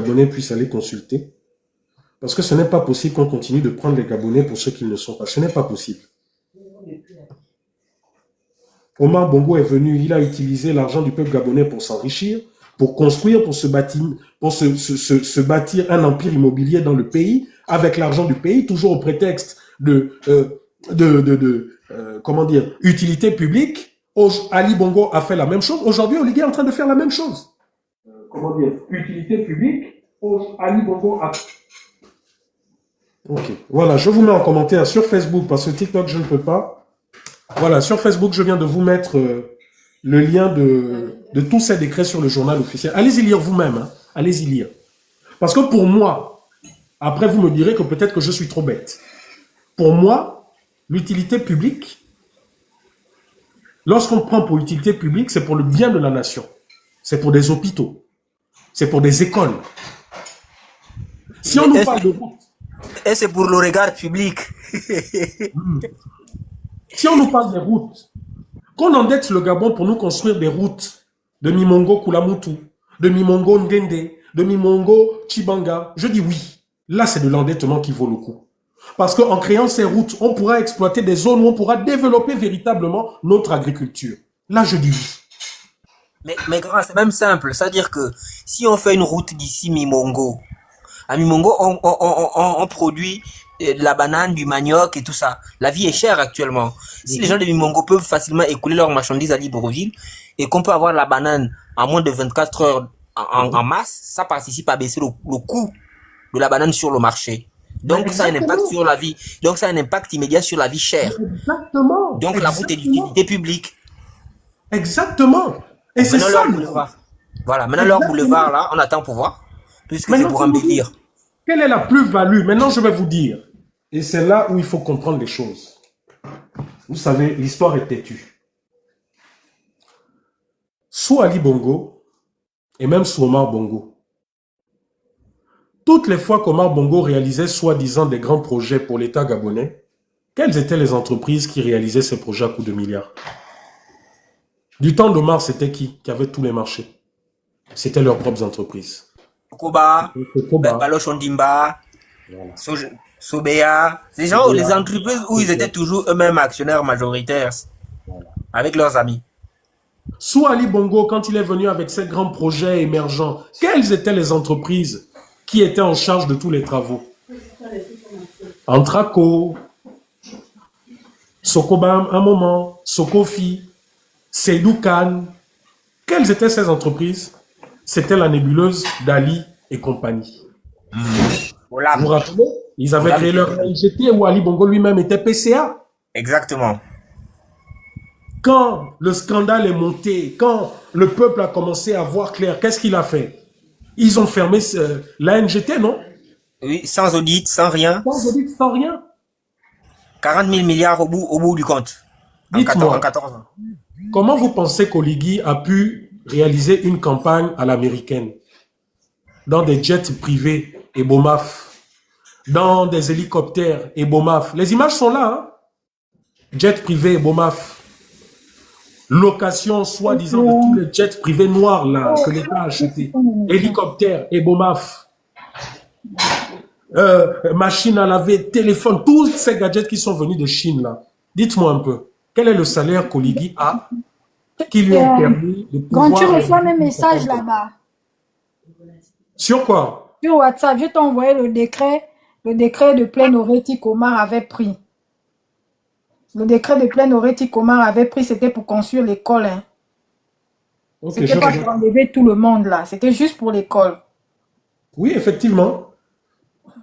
Gabonais puissent aller consulter. Parce que ce n'est pas possible qu'on continue de prendre les Gabonais pour ceux qui ne le sont pas. Ce n'est pas possible. Omar Bongo est venu, il a utilisé l'argent du peuple gabonais pour s'enrichir, pour construire, pour se bâtir un empire immobilier dans le pays, avec l'argent du pays, toujours au prétexte comment dire, utilité publique. Ali Bongo a fait la même chose. Aujourd'hui, Oligui est en train de faire la même chose. Comment dire, utilité publique. Ali Bongo a... Ok, voilà, je vous mets en commentaire sur Facebook, parce que TikTok, je ne peux pas. Voilà, sur Facebook, je viens de vous mettre le lien de tous ces décrets sur le journal officiel. Allez-y lire vous-même, hein. Allez-y lire. Parce que pour moi, après vous me direz que peut-être que je suis trop bête. Pour moi, l'utilité publique, lorsqu'on prend pour utilité publique, c'est pour le bien de la nation. C'est pour des hôpitaux. C'est pour des écoles. Si on nous parle de route... Et c'est pour le regard public. Si on nous parle des routes, qu'on endette le Gabon pour nous construire des routes de Mimongo Kulamutu, de Mimongo Ngende, de Mimongo Chibanga, je dis oui. Là, c'est de l'endettement qui vaut le coup. Parce qu'en créant ces routes, on pourra exploiter des zones où on pourra développer véritablement notre agriculture. Là, je dis oui. Mais grand, c'est même simple. C'est-à-dire que si on fait une route d'ici Mimongo, à Mimongo, on produit de la banane, du manioc et tout ça. La vie est chère actuellement. Si les gens de Mimongo peuvent facilement écouler leurs marchandises à Libreville et qu'on peut avoir la banane en moins de 24 heures en masse, ça participe à baisser le coût de la banane sur le marché. Donc ça a un impact sur la vie. Donc ça a un impact immédiat sur la vie chère. Exactement. Donc la route est d'utilité publique. Exactement. Et c'est ça. Voilà, maintenant leur boulevard là, on attend pour voir. Puisque c'est pour embellir. Quelle est la plus-value? Maintenant, je vais vous dire. Et c'est là où il faut comprendre les choses. Vous savez, l'histoire est têtue. Sous Ali Bongo, et même sous Omar Bongo, toutes les fois qu'Omar Bongo réalisait soi-disant des grands projets pour l'État gabonais, quelles étaient les entreprises qui réalisaient ces projets à coups de milliards? Du temps d'Omar, c'était qui avait tous les marchés? C'était leurs propres entreprises. Koba, Balochondimba, voilà. Sobea, les gens, les entreprises où ils étaient toujours eux-mêmes actionnaires majoritaires, voilà, avec leurs amis. Sous Ali Bongo, quand il est venu avec ses grands projets émergents, quelles étaient les entreprises qui étaient en charge de tous les travaux? Antraco, Sokoba un moment, Sokofi, Seydoukan. Quelles étaient ces entreprises? C'était la nébuleuse d'Ali et compagnie. Vous vous rappelez? Ils avaient créé leur NGT où Ali Bongo lui-même était PCA. Exactement. Quand le scandale est monté, quand le peuple a commencé à voir clair, qu'est-ce qu'il a fait? Ils ont fermé la NGT, non? Oui, sans audit, sans rien. Sans audit, sans rien. 40 000 milliards au bout du compte. En 14 ans. Comment vous pensez qu'Oligui a pu réaliser une campagne à l'américaine dans des jets privés et BOMAF, dans des hélicoptères et BOMAF? Les images sont là, hein? Jets privés et BOMAF. Location, soi-disant, de tous les jets privés noirs là, que l'État a achetés. Hélicoptères et BOMAF. Machines à laver, téléphone, tous ces gadgets qui sont venus de Chine là. Dites-moi un peu, quel est le salaire qu'Oligui a qui lui ont permis de pouvoir... Quand tu reçois mes messages là-bas. Sur quoi? Sur WhatsApp, je t'ai envoyé le décret de Plaine Oretti qu'Omar avait pris. Le décret de Plaine Oretti qu'Omar avait pris, c'était pour construire l'école. Hein. Okay, c'était pas pour enlever tout le monde là, c'était juste pour l'école. Oui, effectivement.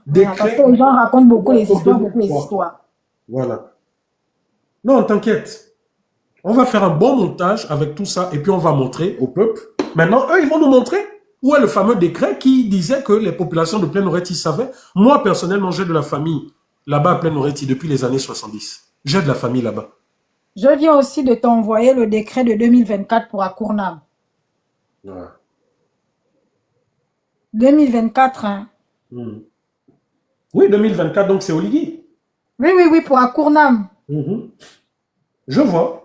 Décret... Parce que les gens racontent beaucoup les histoires, Voilà. Non, t'inquiète. On va faire un bon montage avec tout ça et puis on va montrer au peuple. Maintenant, eux, ils vont nous montrer où est le fameux décret qui disait que les populations de Plaine Oretti savaient. Moi, personnellement, j'ai de la famille là-bas à Plaine Oretti depuis les années 70. J'ai de la famille là-bas. Je viens aussi de t'envoyer le décret de 2024 pour Akournam. Ouais. 2024, hein. Oui, 2024, donc c'est Oligui. Oui, pour Akournam. Je vois.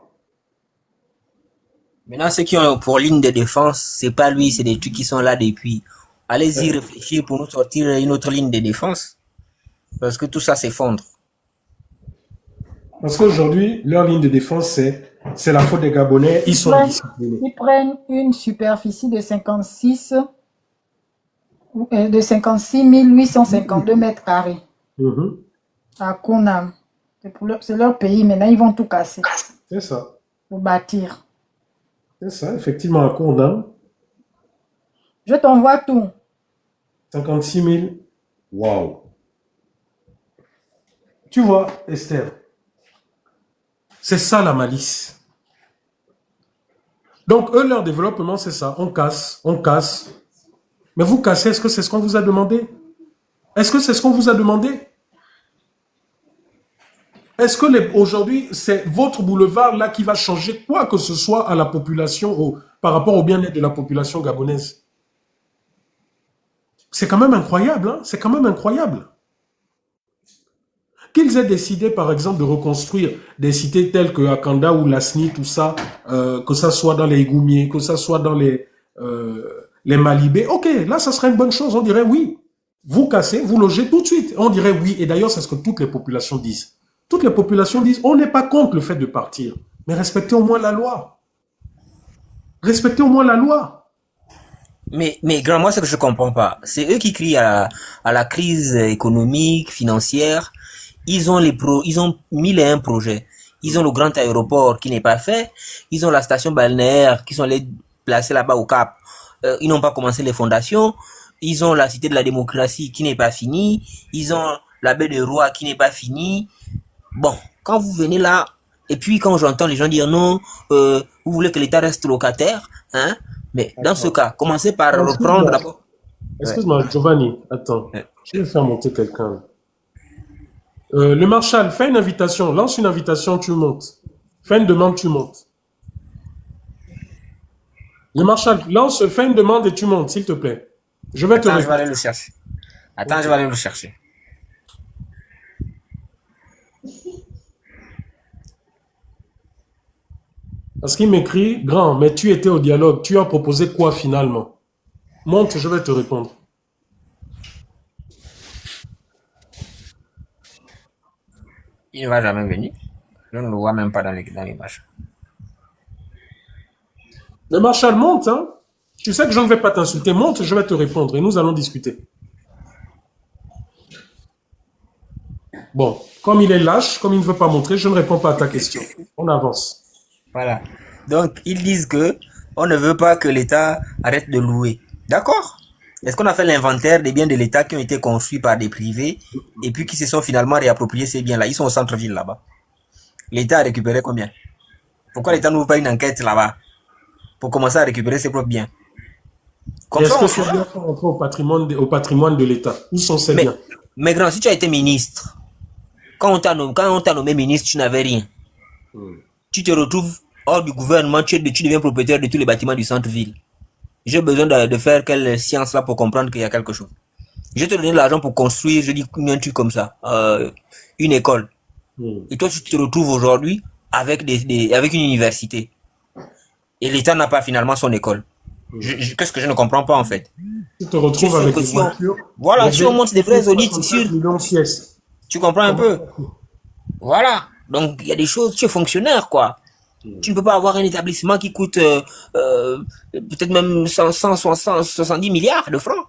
Maintenant, ceux qui ont pour ligne de défense, c'est pas lui, c'est des trucs qui sont là depuis. allez-y réfléchir pour nous sortir une autre ligne de défense. Parce que tout ça s'effondre. Parce qu'aujourd'hui, leur ligne de défense, c'est la faute des Gabonais. Ils sont disciplinés. Ils prennent une superficie de 56 852 mètres carrés Mhm. à Kunam. C'est leur pays. Maintenant, ils vont tout casser C'est ça. pour bâtir. C'est ça, effectivement, à Condam, Je t'envoie tout. 56 000. Waouh. Tu vois, Esther, c'est ça la malice. Donc, eux, leur développement, c'est ça. On casse, on casse. Mais vous cassez, est-ce que c'est ce qu'on vous a demandé? Est-ce que c'est ce qu'on vous a demandé? Est-ce que aujourd'hui, c'est votre boulevard là qui va changer quoi que ce soit à la population, par rapport au bien-être de la population gabonaise? C'est quand même incroyable, hein? C'est quand même incroyable. Qu'ils aient décidé, par exemple, de reconstruire des cités telles que Akanda ou Lasni, tout ça, que ça soit dans les Goumiers, que ça soit dans les Malibé, ok, là, ça serait une bonne chose, on dirait oui. Vous cassez, vous logez tout de suite. On dirait oui, et d'ailleurs, c'est ce que toutes les populations disent. Toutes les populations disent, on n'est pas contre le fait de partir, mais respectez au moins la loi. Respectez au moins la loi. Mais grand, moi, ce que je comprends pas, c'est eux qui crient à la crise économique, financière. Ils ont ils ont 1001 projets. Ils ont le grand aéroport qui n'est pas fait. Ils ont la station balnéaire qui sont allés placer là-bas au Cap. Ils n'ont pas commencé les fondations. Ils ont la cité de la démocratie qui n'est pas finie. Ils ont la baie de Roi qui n'est pas finie. Bon, quand vous venez là, et puis quand j'entends les gens dire non, vous voulez que l'État reste locataire, hein? Mais dans ce cas, commencez par reprendre d'abord. Excuse-moi, Giovanni, attends. Ouais. Je vais faire monter quelqu'un. Le Marshal, fais une invitation. Lance une invitation, tu montes. Fais une demande, tu montes. Le Marshal, fais une demande et tu montes, s'il te plaît. Je vais te Attends, je vais répondre. aller le chercher. Attends, je vais aller le chercher. Parce qu'il m'écrit, grand, mais tu étais au dialogue. Tu as proposé quoi finalement? Monte, je vais te répondre. Il ne va jamais venir. Je ne le vois même pas dans l'image. Le Marshal, monte, hein. Tu sais que je ne vais pas t'insulter. Monte, je vais te répondre et nous allons discuter. Bon, comme il est lâche, comme il ne veut pas montrer, je ne réponds pas à ta question. On avance. Voilà. Donc, ils disent que on ne veut pas que l'État arrête de louer. D'accord? Est-ce qu'on a fait l'inventaire des biens de l'État qui ont été construits par des privés et puis qui se sont finalement réappropriés ces biens-là? Ils sont au centre-ville là-bas. L'État a récupéré combien? Pourquoi l'État n'ouvre pas une enquête là-bas pour commencer à récupérer ses propres biens? Comme Est-ce ça, que ces biens sont rentrés au patrimoine de l'État? Où sont ces biens? mais grand, si tu as été ministre, quand on t'a nommé ministre, tu n'avais rien. Tu te retrouves hors du gouvernement, tu deviens propriétaire de tous les bâtiments du centre-ville. J'ai besoin de faire quelle science là pour comprendre qu'il y a quelque chose. Je te donne l'argent pour construire, je dis un truc comme ça, une école. Et toi, tu te retrouves aujourd'hui avec avec une université. Et l'État n'a pas finalement son école. Qu'est-ce que je ne comprends pas en fait? Tu te retrouves avec des voitures. Voilà, si on monte des vrais audits sur... Pièces. Tu comprends un peu? Voilà. Donc, il y a des choses, tu es fonctionnaire, quoi. Tu ne peux pas avoir un établissement qui coûte peut-être même 170 milliards de francs.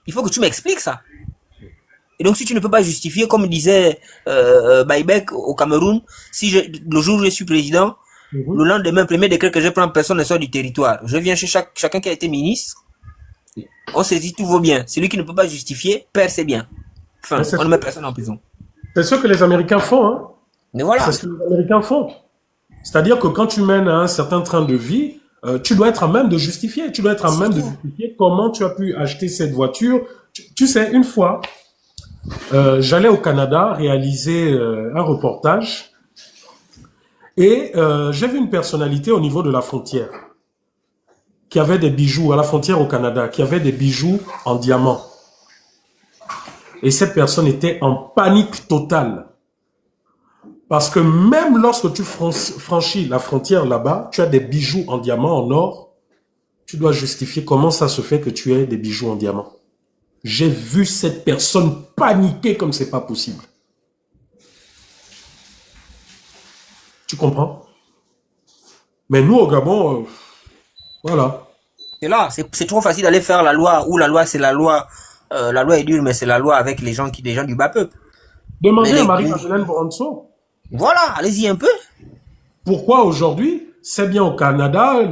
Il faut que tu m'expliques ça. Et donc, si tu ne peux pas justifier, comme disait Baïbek au Cameroun, si le jour où je suis président, le lendemain, premier décret que je prends, personne ne sort du territoire. Je viens chez chacun qui a été ministre, on saisit tous vos biens. Celui qui ne peut pas justifier perd ses biens. Enfin, on ne met personne en prison. C'est ce que les Américains font, hein. Mais voilà. C'est ce que les Américains font. C'est-à-dire que quand tu mènes un certain train de vie, tu dois être à même de justifier. Tu dois être à même de justifier comment tu as pu acheter cette voiture. Tu sais, une fois, j'allais au Canada réaliser un reportage et j'ai vu une personnalité au niveau de la frontière qui avait des bijoux, à la frontière au Canada, qui avait des bijoux en diamant. Et cette personne était en panique totale. Parce que même lorsque tu franchis la frontière là-bas, tu as des bijoux en diamant, en or, tu dois justifier comment ça se fait que tu aies des bijoux en diamant. J'ai vu cette personne paniquer comme c'est pas possible. Tu comprends? Mais nous, au Gabon, voilà. Et là, c'est trop facile d'aller faire la loi, où la loi, c'est la loi est dure, mais c'est la loi avec les gens du bas peuple. Mais Demandez à Marie-Madeleine Boranso. voilà, allez-y un peu. Pourquoi aujourd'hui, c'est bien au Canada,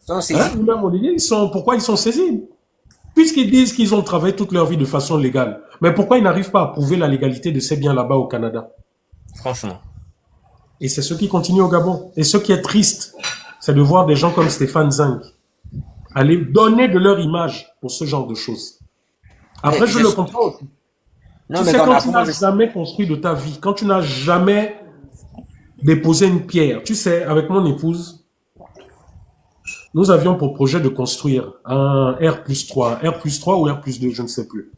Donc, c'est hein, ou même au Libye, pourquoi ils sont saisis? Puisqu'ils disent qu'ils ont travaillé toute leur vie de façon légale. Mais pourquoi ils n'arrivent pas à prouver la légalité de ces biens là-bas au Canada? franchement. Et c'est ce qui continue au Gabon. Et ce qui est triste, c'est de voir des gens comme Stéphane Zing aller donner de leur image pour ce genre de choses. Après, je le comprends aussi. Non, Tu mais sais, dans quand la tu n'as province, jamais construit de ta vie, quand tu n'as jamais déposé une pierre, tu sais, avec mon épouse, nous avions pour projet de construire un R+3, R+3 ou R+2, je ne sais plus.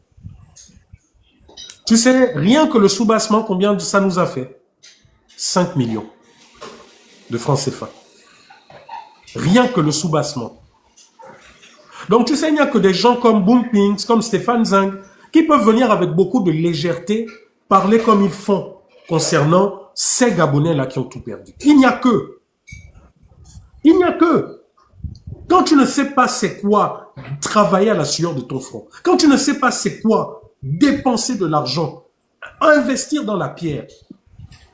Tu sais, rien que le soubassement, combien ça nous a fait? 5 millions de francs CFA. Rien que le soubassement. Donc, tu sais, il n'y a que des gens comme Boom Pings, comme Stéphane Zing, qui peuvent venir avec beaucoup de légèreté, parler comme ils font concernant ces Gabonais-là qui ont tout perdu. Il n'y a que. Il n'y a que. Quand tu ne sais pas c'est quoi travailler à la sueur de ton front, quand tu ne sais pas c'est quoi dépenser de l'argent, investir dans la pierre,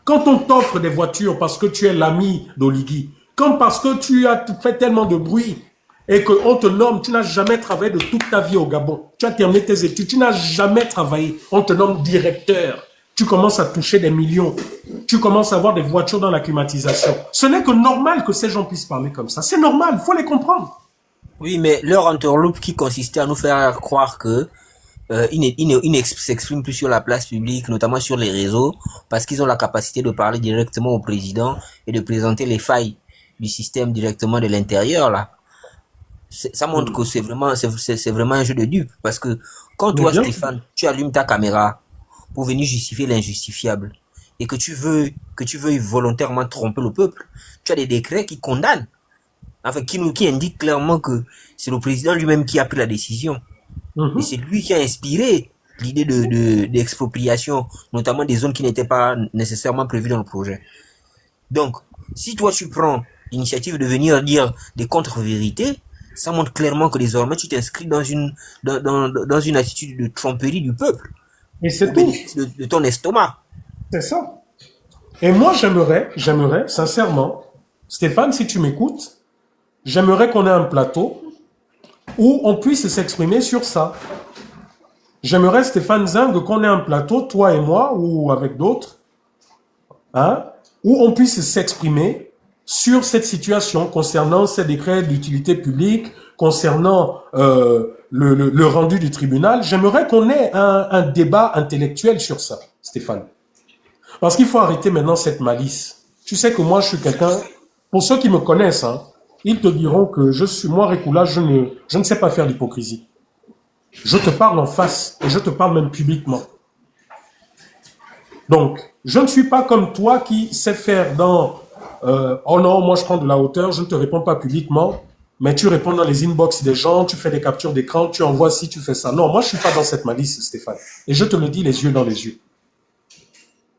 quand on t'offre des voitures parce que tu es l'ami d'Oligui, comme parce que tu as fait tellement de bruit et qu'on te nomme, tu n'as jamais travaillé de toute ta vie au Gabon, tu as terminé tes études, tu n'as jamais travaillé, on te nomme directeur, tu commences à toucher des millions, tu commences à avoir des voitures dans la climatisation. Ce n'est que normal que ces gens puissent parler comme ça. C'est normal, il faut les comprendre. oui, mais leur entourloupe qui consistait à nous faire croire que ils ne s'expriment plus sur la place publique, notamment sur les réseaux, parce qu'ils ont la capacité de parler directement au président et de présenter les failles du système directement de l'intérieur, là. Ça montre que c'est vraiment un jeu de dupes, parce que quand Mais toi, bien, Stéphane, tu allumes ta caméra pour venir justifier l'injustifiable, et que tu veux volontairement tromper le peuple, tu as des décrets qui condamnent, enfin, qui indiquent clairement que c'est le président lui-même qui a pris la décision. Et c'est lui qui a inspiré l'idée d'expropriation, notamment des zones qui n'étaient pas nécessairement prévues dans le projet. Donc, si toi tu prends l'initiative de venir dire des contre-vérités, ça montre clairement que désormais tu t'inscris dans une attitude de tromperie du peuple, et c'est au tout. bénéfice de ton estomac. C'est ça. Et moi, j'aimerais, sincèrement, Stéphane, si tu m'écoutes, j'aimerais qu'on ait un plateau où on puisse s'exprimer sur ça. J'aimerais, Stéphane Zing, qu'on ait un plateau, toi et moi, ou avec d'autres, hein, où on puisse s'exprimer sur cette situation concernant ces décrets d'utilité publique, concernant le rendu du tribunal. J'aimerais qu'on ait un débat intellectuel sur ça, Stéphane. Parce qu'il faut arrêter maintenant cette malice. Tu sais que moi, je suis quelqu'un, pour ceux qui me connaissent, hein, ils te diront que moi, Rekula, je ne sais pas faire l'hypocrisie. Je te parle en face et je te parle même publiquement. Donc, je ne suis pas comme toi qui sais faire oh non, moi je prends de la hauteur, je ne te réponds pas publiquement, mais tu réponds dans les inbox des gens, tu fais des captures d'écran, tu envoies si tu fais ça. Non, moi je ne suis pas dans cette malice, Stéphane. Et je te le dis les yeux dans les yeux.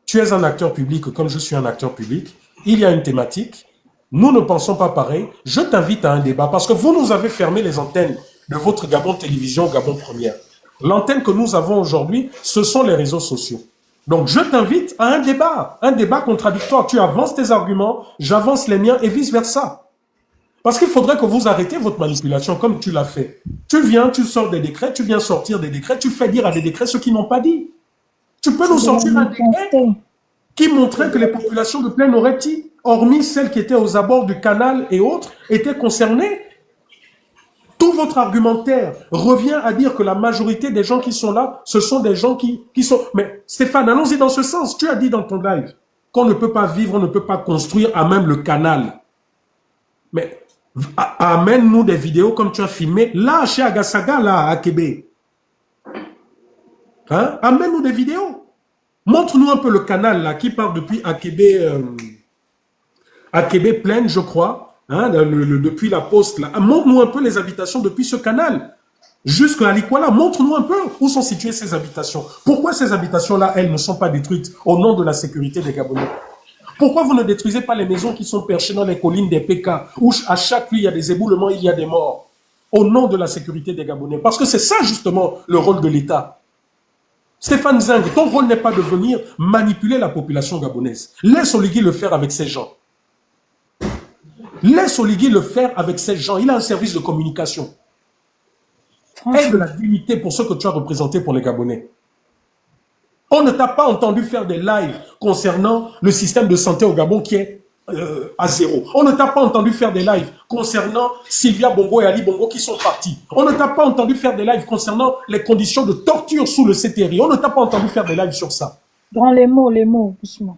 Tu es un acteur public comme je suis un acteur public. Il y a une thématique. Nous ne pensons pas pareil. Je t'invite à un débat parce que vous nous avez fermé les antennes de votre Gabon Télévision, Gabon Première. L'antenne que nous avons aujourd'hui, ce sont les réseaux sociaux. Donc, je t'invite à un débat contradictoire. Tu avances tes arguments, j'avance les miens et vice-versa. Parce qu'il faudrait que vous arrêtiez votre manipulation comme tu l'as fait. Tu viens, tu sors des décrets, tu viens sortir des décrets, tu fais dire à des décrets ce qu'ils n'ont pas dit. Tu peux nous sortir un décret qui montrait que les populations de Plaine Oretti, hormis celles qui étaient aux abords du canal et autres, étaient concernées. Tout votre argumentaire revient à dire que la majorité des gens qui sont là, ce sont des gens qui sont... Mais Stéphane, allons-y dans ce sens. Tu as dit dans ton live qu'on ne peut pas vivre, on ne peut pas construire à même le canal. Mais amène-nous des vidéos comme tu as filmé là, chez Agasaga, là, à Québec. Hein? Amène-nous des vidéos. Montre-nous un peu le canal là qui part depuis Akébé Plaine, je crois, hein, depuis la poste, là. Montre-nous un peu les habitations depuis ce canal jusqu'à Likwala. Montre-nous un peu où sont situées ces habitations. Pourquoi ces habitations-là, elles ne sont pas détruites au nom de la sécurité des Gabonais? Pourquoi vous ne détruisez pas les maisons qui sont perchées dans les collines des PK, où à chaque nuit il y a des éboulements, il y a des morts, au nom de la sécurité des Gabonais? Parce que c'est ça justement le rôle de l'État. Stéphane Zeng, ton rôle n'est pas de venir manipuler la population gabonaise. Laisse Oligui le faire avec ces gens. Laisse Oligui le faire avec ces gens. Il a un service de communication. Aide de la dignité pour ce que tu as représenté pour les Gabonais. On ne t'a pas entendu faire des lives concernant le système de santé au Gabon qui est à zéro. On ne t'a pas entendu faire des lives concernant Sylvia Bongo et Ali Bongo qui sont partis. On ne t'a pas entendu faire des lives concernant les conditions de torture sous le CTRI. On ne t'a pas entendu faire des lives sur ça. Dans les mots, doucement.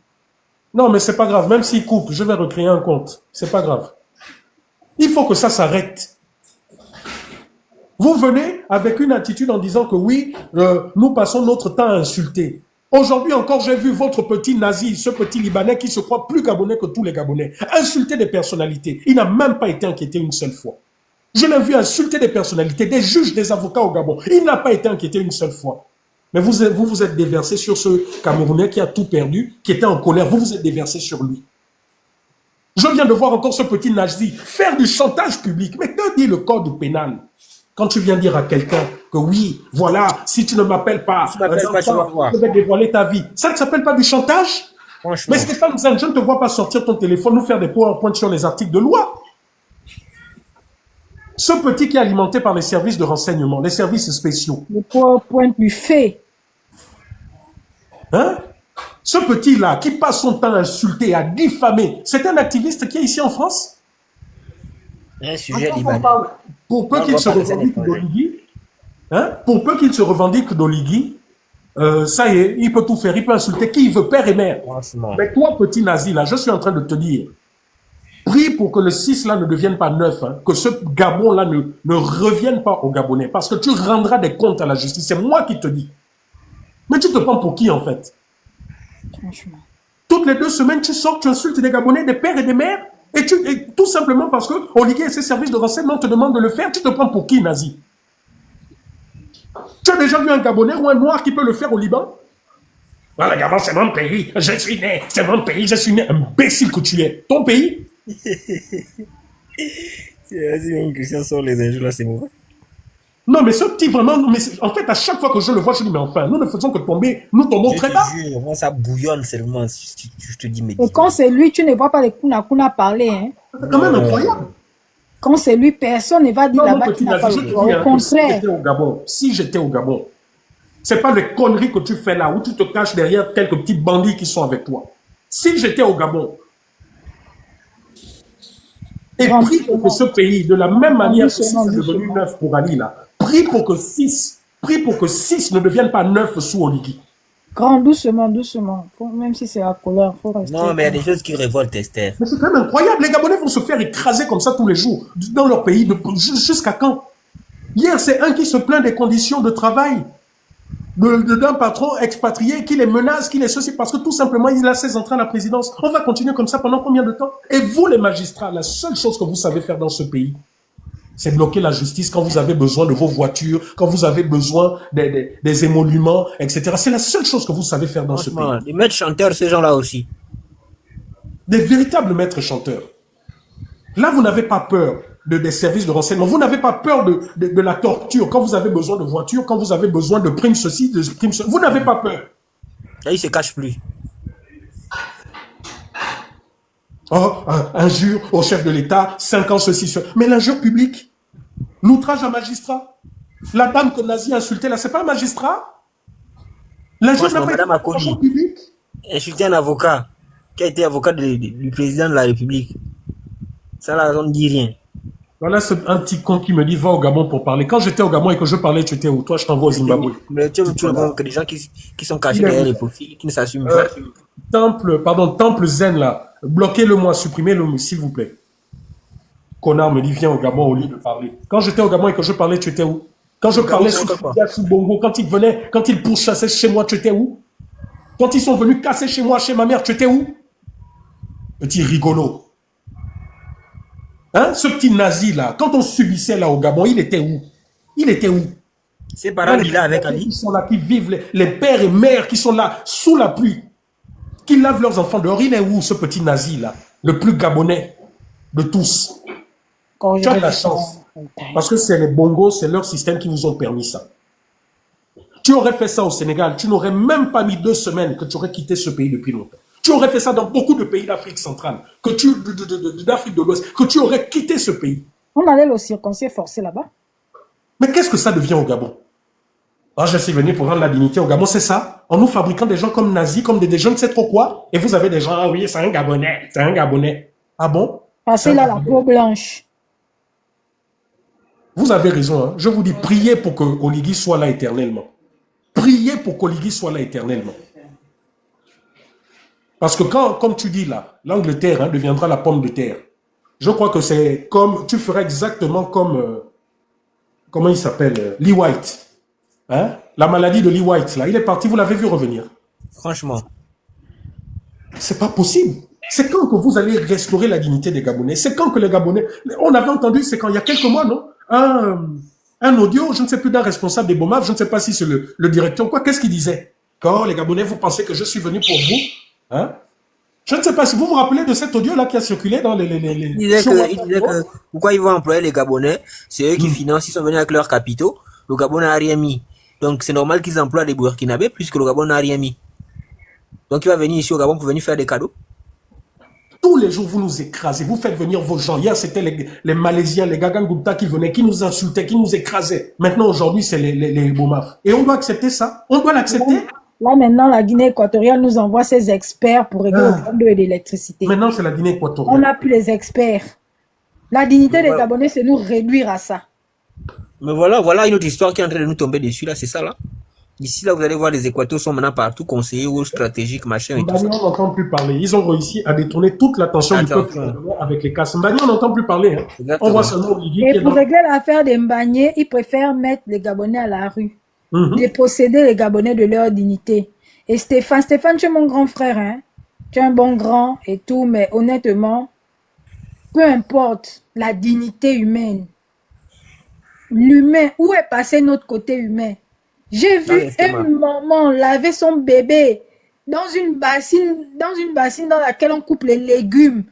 Non, mais c'est pas grave. Même s'il coupe, je vais recréer un compte. C'est pas grave. Il faut que ça s'arrête. Vous venez avec une attitude en disant que oui, nous passons notre temps à insulter. Aujourd'hui encore, j'ai vu votre petit nazi, ce petit Libanais qui se croit plus gabonais que tous les Gabonais, insulter des personnalités. Il n'a même pas été inquiété une seule fois. Je l'ai vu insulter des personnalités, des juges, des avocats au Gabon. Il n'a pas été inquiété une seule fois. Mais vous vous êtes déversé sur ce Camerounais qui a tout perdu, qui était en colère. Vous vous êtes déversé sur lui. Je viens de voir encore ce petit nazi faire du chantage public. Mais que dit le code pénal? Quand tu viens dire à quelqu'un que oui, voilà, si tu ne m'appelles pas, tu vas voir. Je vais dévoiler ta vie. Ça ne s'appelle pas du chantage? Franchement. Mais Stéphane Zeng, je ne te vois pas sortir ton téléphone, nous faire des PowerPoint sur les articles de loi. Ce petit qui est alimenté par les services de renseignement, les services spéciaux. Le PowerPoint du fait. Hein? Ce petit-là qui passe son temps à insulter, à diffamer, c'est un activiste qui est ici en France? Un sujet libanais. Pour peu qu'il se revendique d'Oligui, hein, pour peu qu'il se revendique d'Oligui, ça y est, il peut tout faire, il peut insulter qui il veut, père et mère. Franchement. Mais toi, petit nazi, là, je suis en train de te dire, prie pour que le 6 là ne devienne pas 9, hein, que ce Gabon là ne revienne pas aux Gabonais, parce que tu rendras des comptes à la justice. C'est moi qui te dis. Mais tu te prends pour qui en fait? Franchement. Toutes les 2 semaines, tu sors, tu insultes des Gabonais, des pères et des mères, et tout simplement parce que Oligui et ses services de renseignement te demandent de le faire, tu te prends pour qui, nazi? Tu as déjà vu un Gabonais ou un Noir qui peut le faire au Liban? Voilà, Gabon, c'est mon pays, je suis né, c'est mon pays, je suis né. Imbécile que tu es. Ton pays? Vas-y, même Christian sort les injures là, c'est mauvais. Non, mais ce petit vraiment, mais en fait, à chaque fois que je le vois, je dis, mais enfin, nous ne faisons que tomber, nous tombons très bas. Je te jure, moi, ça bouillonne seulement. Je te dis, mais. Et quand c'est lui, tu ne vois pas les Kuna parler. Hein. C'est quand même incroyable. Quand c'est lui, personne ne va dire Non, mon là-bas petit qu'il n'a pas nazi, le je te droit. dis, Au hein, contraire. si j'étais au Gabon, c'est pas des conneries que tu fais là, où tu te caches derrière quelques petits bandits qui sont avec toi. Si j'étais au Gabon, et prie pour que ce pays, de la même manière que 6 est devenu 9 pour Ali, là, prie pour que 6 ne devienne pas 9 sous Oligui. Grand, doucement, doucement. Même si c'est la colère, il faut rester. Non, mais il y a des choses qui révoltent, Esther. Mais c'est quand même incroyable. Les Gabonais vont se faire écraser comme ça tous les jours, dans leur pays, jusqu'à quand? Hier, c'est un qui se plaint des conditions de travail d'un patron expatrié qui les menace, qui les ceci, parce que tout simplement, il a ses entrées à la présidence. On va continuer comme ça pendant combien de temps? Et vous, les magistrats, la seule chose que vous savez faire dans ce pays, c'est bloquer la justice quand vous avez besoin de vos voitures, quand vous avez besoin des émoluments, etc. C'est la seule chose que vous savez faire dans ce pays. Les maîtres chanteurs, ces gens-là aussi. Des véritables maîtres chanteurs. Là, vous n'avez pas peur des services de renseignement. Vous n'avez pas peur de la torture quand vous avez besoin de voitures, quand vous avez besoin de primes ceci, de primes cela. Vous n'avez pas peur. Là, ils se cachent plus. Oh, injure au chef de l'État, 5 ans ceci, cela. Mais l'injure publique, l'outrage à magistrat. La dame que Nazi a insultée là, c'est pas un magistrat? L'injure n'a pas été injure publique. Insulter un avocat qui a été avocat du président de la République. Ça, là, on ne dit rien. Voilà un petit con qui me dit va au Gabon pour parler. Quand j'étais au Gabon et que je parlais, tu étais où? Toi, je t'envoie au Zimbabwe. Mais tu vois que des gens qui sont cachés derrière les profils, qui ne s'assument pas. Temple Zen là, bloquez-le moi, supprimez-le s'il vous plaît. Connard me dit viens au Gabon au lieu de parler. Quand j'étais au Gabon et que je parlais, tu étais où? Quand je parlais sous Bongo, quand ils pourchassaient chez moi, tu étais où? Quand ils sont venus casser chez moi, chez ma mère, tu étais où? Petit rigolo. Hein, ce petit nazi là, quand on subissait là au Gabon, il était où? Il était où? Ses parents Les vivent là avec Français Ali. qui sont là, qui vivent, les pères et mères qui sont là sous la pluie, qui lavent leurs enfants dehors. Il est où ce petit nazi là, le plus gabonais de tous? Quand Tu je as de vais la faire chance. Parce que c'est les bongos, c'est leur système qui vous ont permis ça. Tu aurais fait ça au Sénégal, tu n'aurais même pas mis 2 semaines que tu aurais quitté ce pays depuis longtemps. Tu aurais fait ça dans beaucoup de pays d'Afrique centrale, d'Afrique de l'Ouest, que tu aurais quitté ce pays. On allait le circoncire forcé là-bas. Mais qu'est-ce que ça devient au Gabon? Ah, je suis venu pour rendre la dignité au Gabon, c'est ça? En nous fabriquant des gens comme nazis, comme des je ne sais trop quoi, et vous avez des gens, ah oui, c'est un Gabonais, c'est un Gabonais. Ah bon? Parce qu'il a la peau blanche. Vous avez raison, hein. Je vous dis, priez pour que Oligui soit là éternellement. Priez pour qu'Oligui soit là éternellement. Parce que quand, comme tu dis là, l'Angleterre deviendra la pomme de terre. Je crois que c'est comme, tu feras exactement comme, comment il s'appelle, Lee White. Hein? La maladie de Lee White, là, il est parti, vous l'avez vu revenir. Franchement. C'est pas possible. C'est quand que vous allez restaurer la dignité des Gabonais? C'est quand que les Gabonais... On avait entendu, c'est quand il y a quelques mois, non? Un audio, je ne sais plus, d'un responsable des BOMAF, je ne sais pas si c'est le directeur ou quoi, qu'est-ce qu'il disait? Quand les Gabonais, vous pensez que je suis venu pour vous? Hein? Je ne sais pas si vous vous rappelez de cet audio-là qui a circulé dans les... Il disait que pourquoi ils vont employer les Gabonais? C'est eux qui financent, ils sont venus avec leurs capitaux. Le Gabon n'a rien mis. Donc c'est normal qu'ils emploient des Burkinabés puisque le Gabon n'a rien mis. Donc il va venir ici au Gabon pour venir faire des cadeaux. Tous les jours, vous nous écrasez, vous faites venir vos gens. Hier, c'était les Malaisiens, les Gagangupta qui venaient, qui nous insultaient, qui nous écrasaient. Maintenant, aujourd'hui, c'est les BOMAF. Et on doit accepter ça? On doit l'accepter? Là, maintenant, la Guinée équatoriale nous envoie ses experts pour régler le problème de l'électricité. Maintenant, c'est la Guinée équatoriale. On n'a plus les experts. La dignité des Gabonais, c'est nous réduire à ça. Mais voilà une autre histoire qui est en train de nous tomber dessus, là, c'est ça, là. Ici, là, vous allez voir, les Équateurs sont maintenant partout conseillers ou stratégiques, machin et tout ça. On n'entend plus parler. Ils ont réussi à détourner toute l'attention du peuple avec les casses. Mbani, on n'entend plus parler. Hein. On voit seulement Oligui. Et pour régler l'affaire des Mbani, ils préfèrent mettre les Gabonais à la rue. Déposséder les Gabonais de leur dignité. Et Stéphane, tu es mon grand frère, hein. Tu es un bon grand et tout, mais honnêtement, peu importe la dignité humaine, l'humain, où est passé notre côté humain? J'ai vu une maman laver son bébé dans une bassine dans laquelle on coupe les légumes.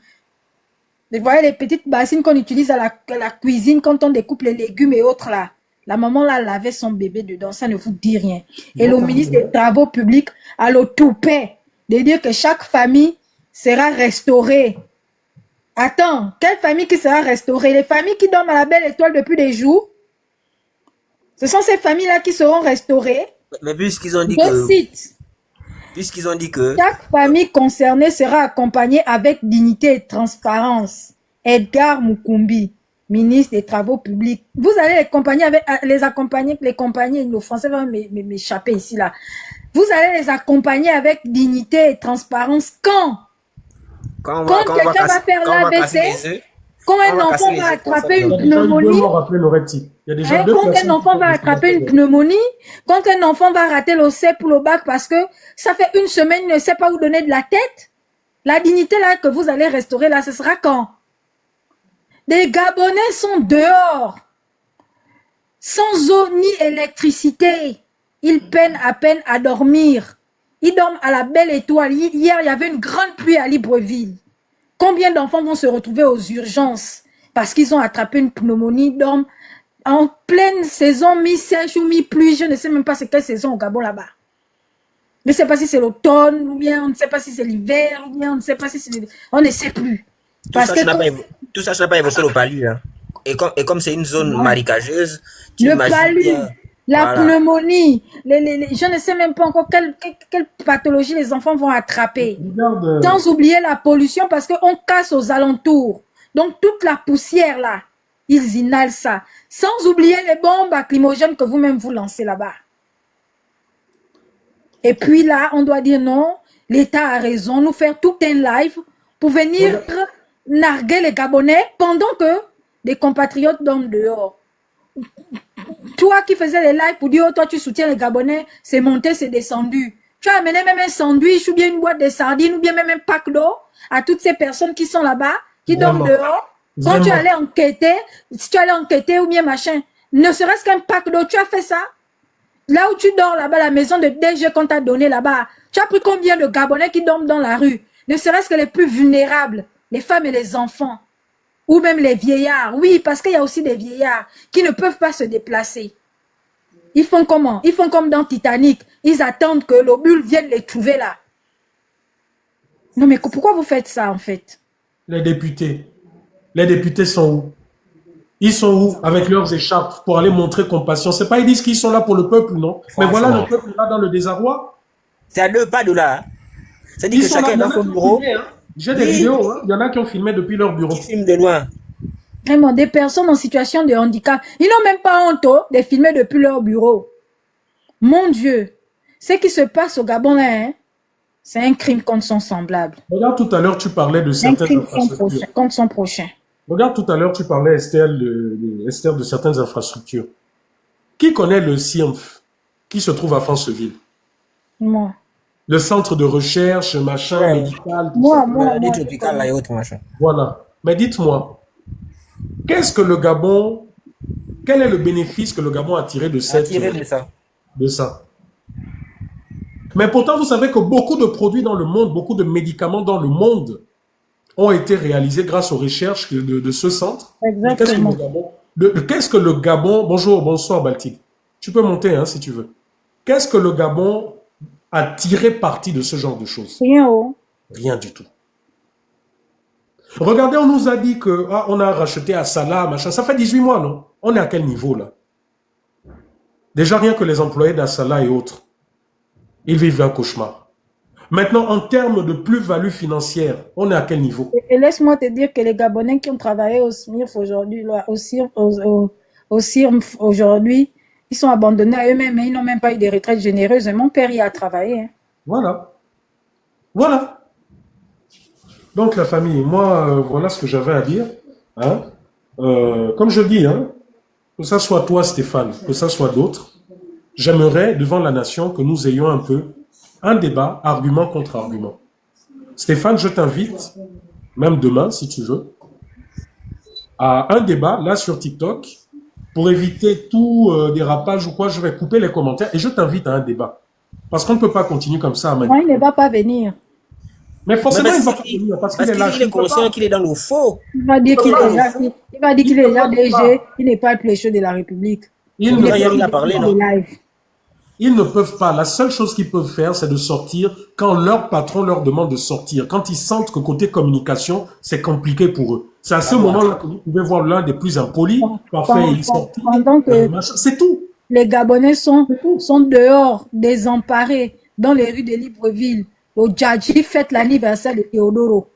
Vous voyez les petites bassines qu'on utilise à la cuisine quand on découpe les légumes et autres là. La maman là lavait son bébé dedans, ça ne vous dit rien. Et le ministre des Travaux publics a le toupet de dire que chaque famille sera restaurée. Attends, quelle famille qui sera restaurée? Les familles qui dorment à la belle étoile depuis des jours? Ce sont ces familles-là qui seront restaurées. Mais puisqu'ils ont dit puisqu'ils ont dit que chaque famille concernée sera accompagnée avec dignité et transparence. Edgar Mukumbi, ministre des Travaux publics. Vous allez les accompagner, le français va m'échapper ici là. Vous allez les accompagner avec dignité et transparence quand quelqu'un va faire l'AVC. Quand un enfant va attraper une pneumonie, quand un enfant va attraper une pneumonie, quand un enfant va rater le CEP pour le bac parce que ça fait une semaine, il ne sait pas où donner de la tête, la dignité là que vous allez restaurer là, ce sera quand? Des Gabonais sont dehors, sans eau ni électricité. Ils peinent à peine à dormir. Ils dorment à la belle étoile. Hier, il y avait une grande pluie à Libreville. Combien d'enfants vont se retrouver aux urgences parce qu'ils ont attrapé une pneumonie, dorment en pleine saison, mi-sèche ou mi-pluie, je ne sais même pas c'est quelle saison au Gabon là-bas. Je ne sais pas si c'est l'automne, ou bien on ne sait pas si c'est l'hiver, ou bien on ne sait pas si c'est... On ne sait plus. Tout ça, je n'ai pas évoqué le palu. Hein. Et comme c'est une zone marécageuse, le palu, la pneumonie, je ne sais même pas encore quelle pathologie les enfants vont attraper. Sans oublier la pollution parce qu'on casse aux alentours. Donc toute la poussière là, ils inhalent ça. Sans oublier les bombes lacrymogènes que vous-même vous lancez là-bas. Et puis là, on doit dire non, l'État a raison, nous faire tout un live pour venir narguer les Gabonais pendant que des compatriotes dorment dehors. Toi qui faisais les lives pour dire, oh, toi tu soutiens les Gabonais, c'est monté, c'est descendu. Tu as amené même un sandwich ou bien une boîte de sardines ou bien même un pack d'eau à toutes ces personnes qui sont là-bas, qui dorment dehors. Quand tu Vraiment. allais enquêter, si tu allais enquêter ou bien machin, ne serait-ce qu'un pack d'eau, tu as fait ça. Là où tu dors là-bas, la maison de DG qu'on t'a donné là-bas, tu as pris combien de Gabonais qui dorment dans la rue? Ne serait-ce que les plus vulnérables, les femmes et les enfants, ou même les vieillards. Oui, parce qu'il y a aussi des vieillards qui ne peuvent pas se déplacer. Ils font comment? Ils font comme dans Titanic. Ils attendent que l'obule vienne les trouver là. Non, mais pourquoi vous faites ça en fait? Les députés sont où? Ils sont où avec leurs écharpes pour aller montrer compassion? C'est pas ils disent qu'ils sont là pour le peuple, non? Mais voilà le peuple là dans le désarroi. C'est à 2 pas de là. C'est-à-dire Ils que sont chacun là, est il y en dans a son qui ont bureau. filmé, hein. J'ai des Oui, vidéos, hein. Il y en a qui ont filmé depuis leur bureau. qui filme de loin. Vraiment, des personnes en situation de handicap, ils n'ont même pas honte de filmer depuis leur bureau. Mon Dieu, ce qui se passe au Gabon là, hein, c'est un crime contre son semblable. Regarde, tout à l'heure, tu parlais de Un certaines crime infrastructures. contre son prochain. Regarde, tout à l'heure, tu parlais, Esther, Esther, de certaines infrastructures. Qui connaît le CIEMF qui se trouve à Franceville? Moi. Le centre de recherche, machin, Ouais. médical, tout Moi, ça. moi, Maladie moi, tropicale là et autres machin. Voilà. Mais dites-moi, qu'est-ce que le Gabon, quel est le bénéfice que le Gabon a tiré de Attiré de ça. de ça? Mais pourtant, vous savez que beaucoup de produits dans le monde, beaucoup de médicaments dans le monde ont été réalisés grâce aux recherches de ce centre. Mais qu'est-ce que Exactement. le Gabon, qu'est-ce que le Gabon, bonjour, bonsoir Baltique, tu peux monter hein, si tu veux. Qu'est-ce que le Gabon a tiré parti de ce genre de choses? Rien haut. Rien du tout. Regardez, on nous a dit que on a racheté à Salah, machin. Ça fait 18 mois, non? On est à quel niveau là? Déjà rien que les employés d'Assala et autres, ils vivent un cauchemar. Maintenant, en termes de plus-value financière, on est à quel niveau? Et laisse-moi te dire que les Gabonais qui ont travaillé au SMIRF aujourd'hui, au CIRMF aujourd'hui, ils sont abandonnés à eux-mêmes, ils n'ont même pas eu des retraites généreuses. Et mon père y a travaillé. Hein. Voilà. Voilà. Donc la famille, moi, voilà ce que j'avais à dire. Hein. Comme je dis, hein, que ça soit toi Stéphane, que ça soit d'autres, j'aimerais devant la nation que nous ayons un peu un débat, argument contre argument. Stéphane, je t'invite, même demain si tu veux, à un débat là sur TikTok pour éviter tout dérapage ou quoi. Je vais couper les commentaires et je t'invite à un débat. Parce qu'on ne peut pas continuer comme ça. Moi, il ne va pas venir. Mais forcément, il ne va pas qu'il venir parce qu'il est là. est conscient qu'il est dans le faux. Il va dire qu'il est déjà DG, il n'est pas le plécheux de la République. Ils ne, Il a parlé, non? ils ne peuvent pas. La seule chose qu'ils peuvent faire, c'est de sortir quand leur patron leur demande de sortir. Quand ils sentent que côté communication, c'est compliqué pour eux. C'est à ce moment-là que vous pouvez voir l'un des plus impolis. Parfait, il sort. Pendant que c'est tout. les Gabonais sont dehors, désemparés, dans les rues de Libreville. Au Djadji fête l'anniversaire de Théodoro.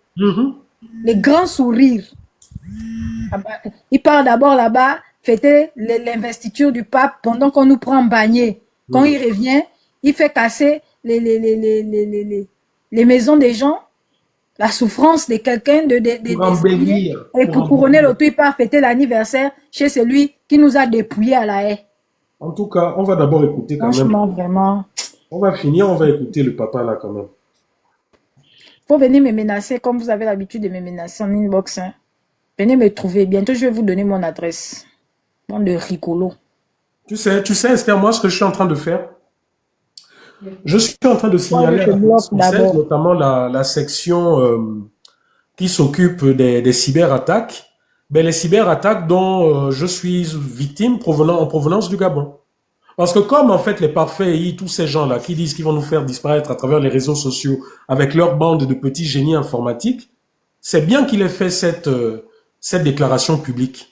Les grands sourires. Il part d'abord là-bas, fêter l'investiture du pape pendant qu'on nous prend bagné. Quand il revient, il fait casser les maisons des gens, la souffrance de quelqu'un et pour couronner le tout, il part fêter l'anniversaire chez celui qui nous a dépouillés à la haie. En tout cas, on va d'abord écouter quand même. Franchement, vraiment. On va finir, on va écouter le papa là quand même. Faut venir me menacer comme vous avez l'habitude de me menacer en inbox. Hein. Venez me trouver. Bientôt, je vais vous donner mon adresse. Bon, de rigolo. Tu sais, Esther, moi, ce que je suis en train de faire, je suis en train de signaler à la police française, notamment la section qui s'occupe des cyberattaques, les cyberattaques dont je suis victime en provenance du Gabon. Parce que comme en fait les parfaits, tous ces gens-là qui disent qu'ils vont nous faire disparaître à travers les réseaux sociaux avec leur bande de petits génies informatiques, c'est bien qu'il ait fait cette déclaration publique.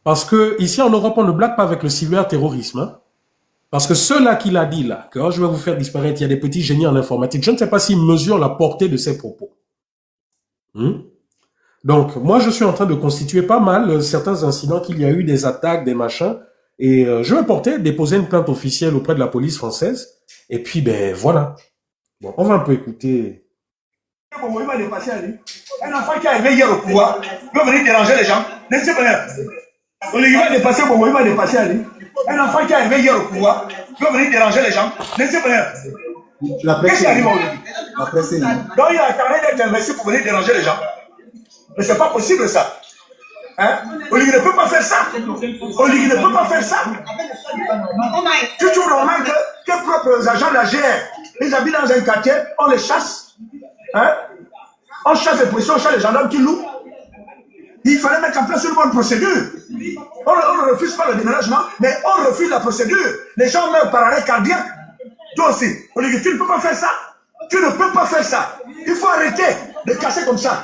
Parce que ici en Europe, on ne blague pas avec le cyberterrorisme. Hein. Parce que ceux-là qu'il a dit là, que je vais vous faire disparaître, il y a des petits génies en informatique, je ne sais pas s'ils mesurent la portée de ces propos. Donc, moi, je suis en train de constituer pas mal certains incidents qu'il y a eu, des attaques, des machins, et je vais déposer une plainte officielle auprès de la police française, et puis, ben, voilà. Bon, on va un peu écouter. Un enfant qui est arrivé hier au pouvoir, il va venir déranger les gens. Ne sais pas. Il va dépasser il va dépasser Ali. Un enfant qui est arrivé hier au pouvoir, il va venir déranger les gens. Ne sais pas. Qu'est-ce qui arrive aujourd'hui? Donc il a carré d'être investi pour venir déranger les gens. Mais c'est pas possible ça. Hein? Oligui ne peut pas faire ça. Oligui ne peut pas faire ça. Tu trouves normal que propres agents de la GR, ils habitent dans un quartier, on les chasse. Hein? On chasse les policiers, on chasse les gendarmes qui louent. Il fallait mettre en place une bonne procédure. On ne refuse pas le déménagement, mais on refuse la procédure. Les gens meurent par arrêt cardiaque. Toi aussi, Oligui, tu ne peux pas faire ça. Tu ne peux pas faire ça. Il faut arrêter de casser comme ça.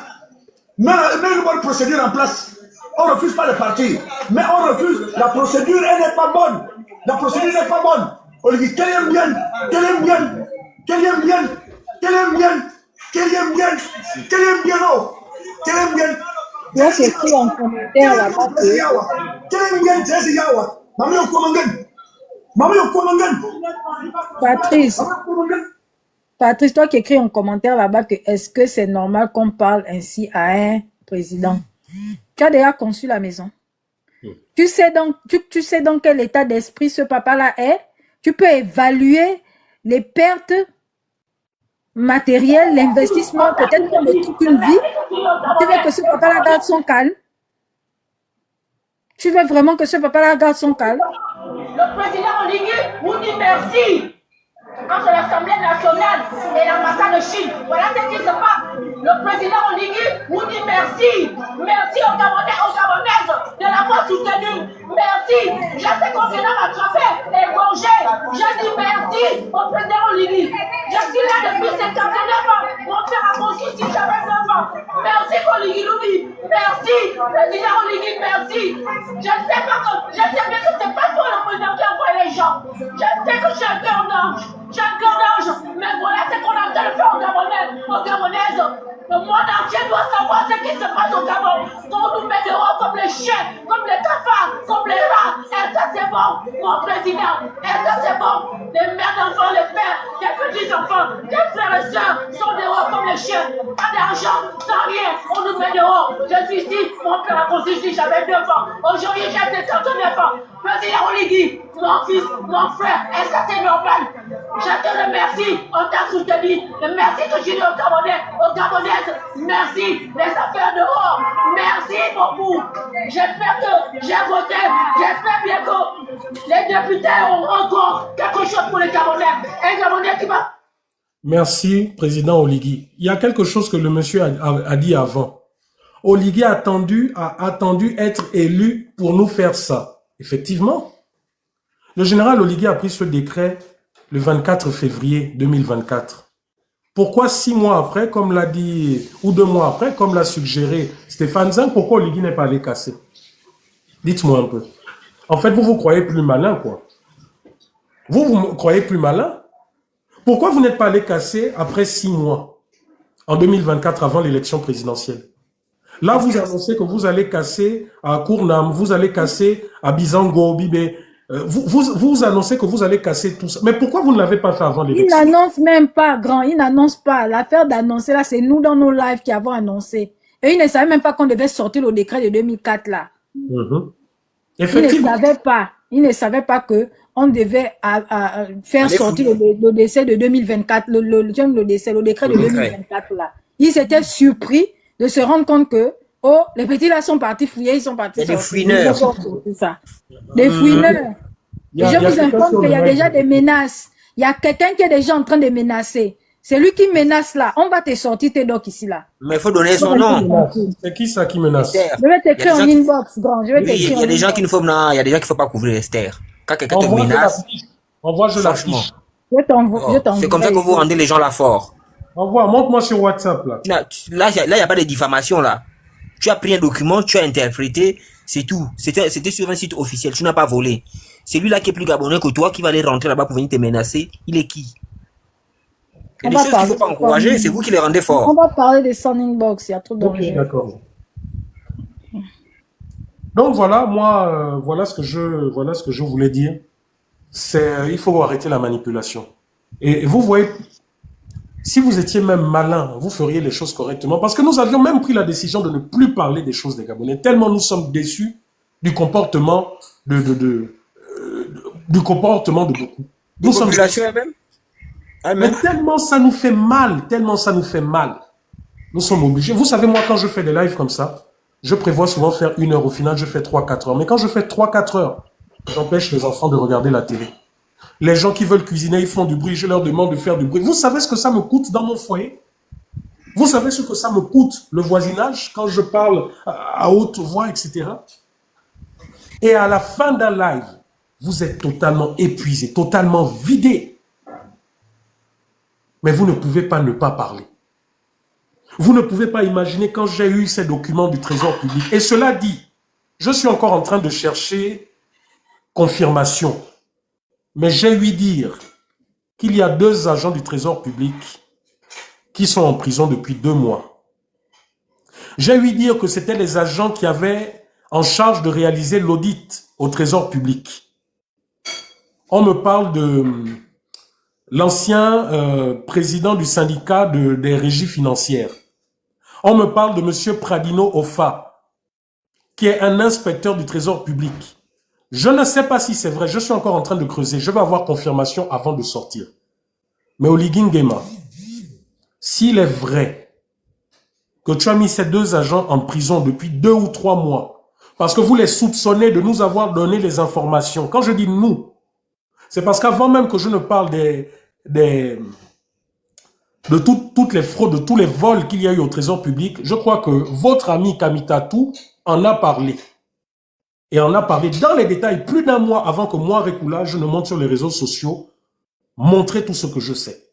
Mets une bonne procédure en place. On ne refuse pas de partir. Mais on refuse. La procédure, elle n'est pas bonne. La procédure n'est pas bonne. Oligui, quel est bien? Quel est bien? Quel est bien? Quel est bien? Quel est bien? Quel est bien? Oh, quel est bien? Moi, j'ai écrit en commentaire là-bas Patrice, Patrice, toi qui écris en commentaire là-bas que est-ce que c'est normal qu'on parle ainsi à un président? Tu as déjà conçu la maison. Tu sais dans quel état d'esprit ce papa-là est? Tu peux évaluer les pertes matérielles, l'investissement, peut-être comme de toute une vie. Tu veux que ce papa-là garde son calme? Tu veux vraiment que ce papa-là garde son calme? Le président Oligui vous dit merci entre l'Assemblée nationale et l'ambassade de Chine. Voilà ce qui se passe. Le président Oligui vous dit merci. Merci aux Gabonais, aux Gabonaises de l'avoir soutenu. Merci. Je sais qu'on vient m'attraper et manger. Je dis merci au président Oligui. Je suis là depuis 59 ans. Mon père a conçu si j'avais 9 ans. Merci Oligui nous dit. Merci. Président Oligui, merci. Je ne sais pas que, je sais bien que c'est pas toi le président qui envoie les gens. Je sais que je suis un cœur d'ange. J'ai un cœur d'ange. Mais voilà ce qu'on a en train de faire aux Gabonais, aux Gabonaises. Le monde entier doit savoir ce qui se passe au Gabon. Qu'on nous met dehors comme les chiens, comme les cafards, comme les rats. Est-ce que c'est bon, mon président? Est-ce que c'est bon? Les mères d'enfants, les pères, les petits-enfants, les frères et sœurs sont dehors comme les chiens. Pas d'argent, sans rien. On nous met dehors. Je suis ici, mon père a conçu ici, j'avais 9 ans. Aujourd'hui, j'ai 59 ans. Président Oligui, mon fils, mon frère, est-ce que c'est normal? Je te remercie, on t'a soutenu. Merci que je dis aux Gabonais, aux Gabonaises. Merci, les affaires dehors. Merci beaucoup. J'espère que j'ai voté. J'espère bien que les députés ont encore quelque chose pour les Gabonais. Un Gabonais qui va... Merci, président Oligui. Il y a quelque chose que le monsieur a dit avant. Oligui a attendu être élu pour nous faire ça. Effectivement. Le général Oligui a pris ce décret le 24 février 2024. Pourquoi 6 mois après, comme l'a dit, ou 2 mois après, comme l'a suggéré Stéphane Zeng, pourquoi Oligui n'est pas allé casser? Dites-moi un peu. En fait, vous croyez plus malin, quoi. Vous croyez plus malin? Pourquoi vous n'êtes pas allé casser après 6 mois, en 2024, avant l'élection présidentielle? Là, vous annoncez que vous allez casser à Kournam, vous allez casser à Bizango, Bibé. Vous annoncez que vous allez casser tout ça. Mais pourquoi vous ne l'avez pas fait avant l'élection? Il n'annonce même pas, grand. Il n'annonce pas. L'affaire d'annoncer, là, c'est nous dans nos lives qui avons annoncé. Et il ne savait même pas qu'on devait sortir le décret de 2004, là. Effectivement. Il ne savait pas que on devait faire sortir le décès de 2024, le décret de 2024, là. Il s'était surpris de se rendre compte que, oh, les petits là sont partis fouiller, ils sont partis. Des fouineurs. Des fouineurs. Je vous informe qu'il y a déjà des menaces. Il y a quelqu'un qui est déjà en train de menacer. C'est lui qui menace là. On va te sortir tes docs ici là. Mais il faut donner son nom. C'est qui ça qui menace? Je vais t'écrire en inbox, grand. Je vais t'écrire. Il y a des gens qu'il ne faut, non, il y a des gens qu'il ne faut pas couvrir, Esther. Quand quelqu'un te menace, envoie-je la fiche. C'est comme ça que vous rendez les gens là forts. Envoie, montre-moi sur WhatsApp là. Là, il n'y a pas de diffamation là. Tu as pris un document, tu as interprété, c'est tout. C'était sur un site officiel, tu n'as pas volé. Celui-là qui est plus gabonais que toi, qui va aller rentrer là-bas pour venir te menacer, il est qui? Il y a des choses qu'il ne faut pas encourager, c'est vous qui les rendez forts. On va parler des son inbox, il y a trop d'enjeux. Ok, d'accord. Donc voilà, moi, voilà ce que je voulais dire. C'est, il faut arrêter la manipulation. Et vous voyez, si vous étiez même malin, vous feriez les choses correctement. Parce que nous avions même pris la décision de ne plus parler des choses des Gabonais. Tellement nous sommes déçus du comportement du comportement de beaucoup. Nous sommes population même. Mais tellement ça nous fait mal, Nous sommes obligés. Vous savez, moi, quand je fais des lives comme ça, Je prévois souvent faire 1 heure. Au final, je fais 3-4 heures. Mais quand je fais 3-4 heures, j'empêche les enfants de regarder la télé. Les gens qui veulent cuisiner, ils font du bruit. Je leur demande de faire du bruit. Vous savez ce que ça me coûte dans mon foyer? Vous savez ce que ça me coûte, le voisinage, quand je parle à haute voix, etc. Et à la fin d'un live, vous êtes totalement épuisé, totalement vidé. Mais vous ne pouvez pas ne pas parler. Vous ne pouvez pas imaginer quand j'ai eu ces documents du Trésor public. Et cela dit, je suis encore en train de chercher confirmation. Mais j'ai ouï dire qu'il y a 2 agents du Trésor public qui sont en prison depuis 2 mois. J'ai ouï dire que c'était les agents qui avaient en charge de réaliser l'audit au Trésor public. On me parle de l'ancien président du syndicat des régies financières. On me parle de M. Pradino Ofa, qui est un inspecteur du Trésor public. Je ne sais pas si c'est vrai, je suis encore en train de creuser. Je vais avoir confirmation avant de sortir. Mais Oligui Nguema, s'il est vrai que tu as mis ces 2 agents en prison depuis 2 ou 3 mois, parce que vous les soupçonnez de nous avoir donné les informations. Quand je dis nous, c'est parce qu'avant même que je ne parle de toutes les fraudes, de tous les vols qu'il y a eu au Trésor public, je crois que votre ami Kamitatou en a parlé. Et en a parlé dans les détails plus d'1 mois avant que moi, Rekula, je ne monte sur les réseaux sociaux, montrer tout ce que je sais.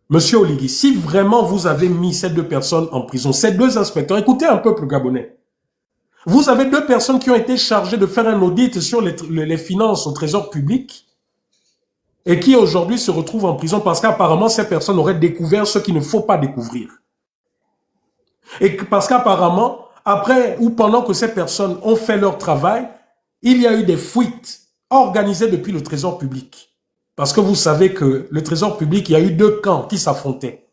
Monsieur Oligui, si vraiment vous avez mis ces 2 personnes en prison, ces 2 inspecteurs, écoutez un peuple gabonais, vous avez 2 personnes qui ont été chargées de faire un audit sur les finances au Trésor public, et qui aujourd'hui se retrouvent en prison parce qu'apparemment ces personnes auraient découvert ce qu'il ne faut pas découvrir. Et parce qu'apparemment, après ou pendant que ces personnes ont fait leur travail, il y a eu des fuites organisées depuis le Trésor public. Parce que vous savez que le Trésor public, il y a eu 2 camps qui s'affrontaient.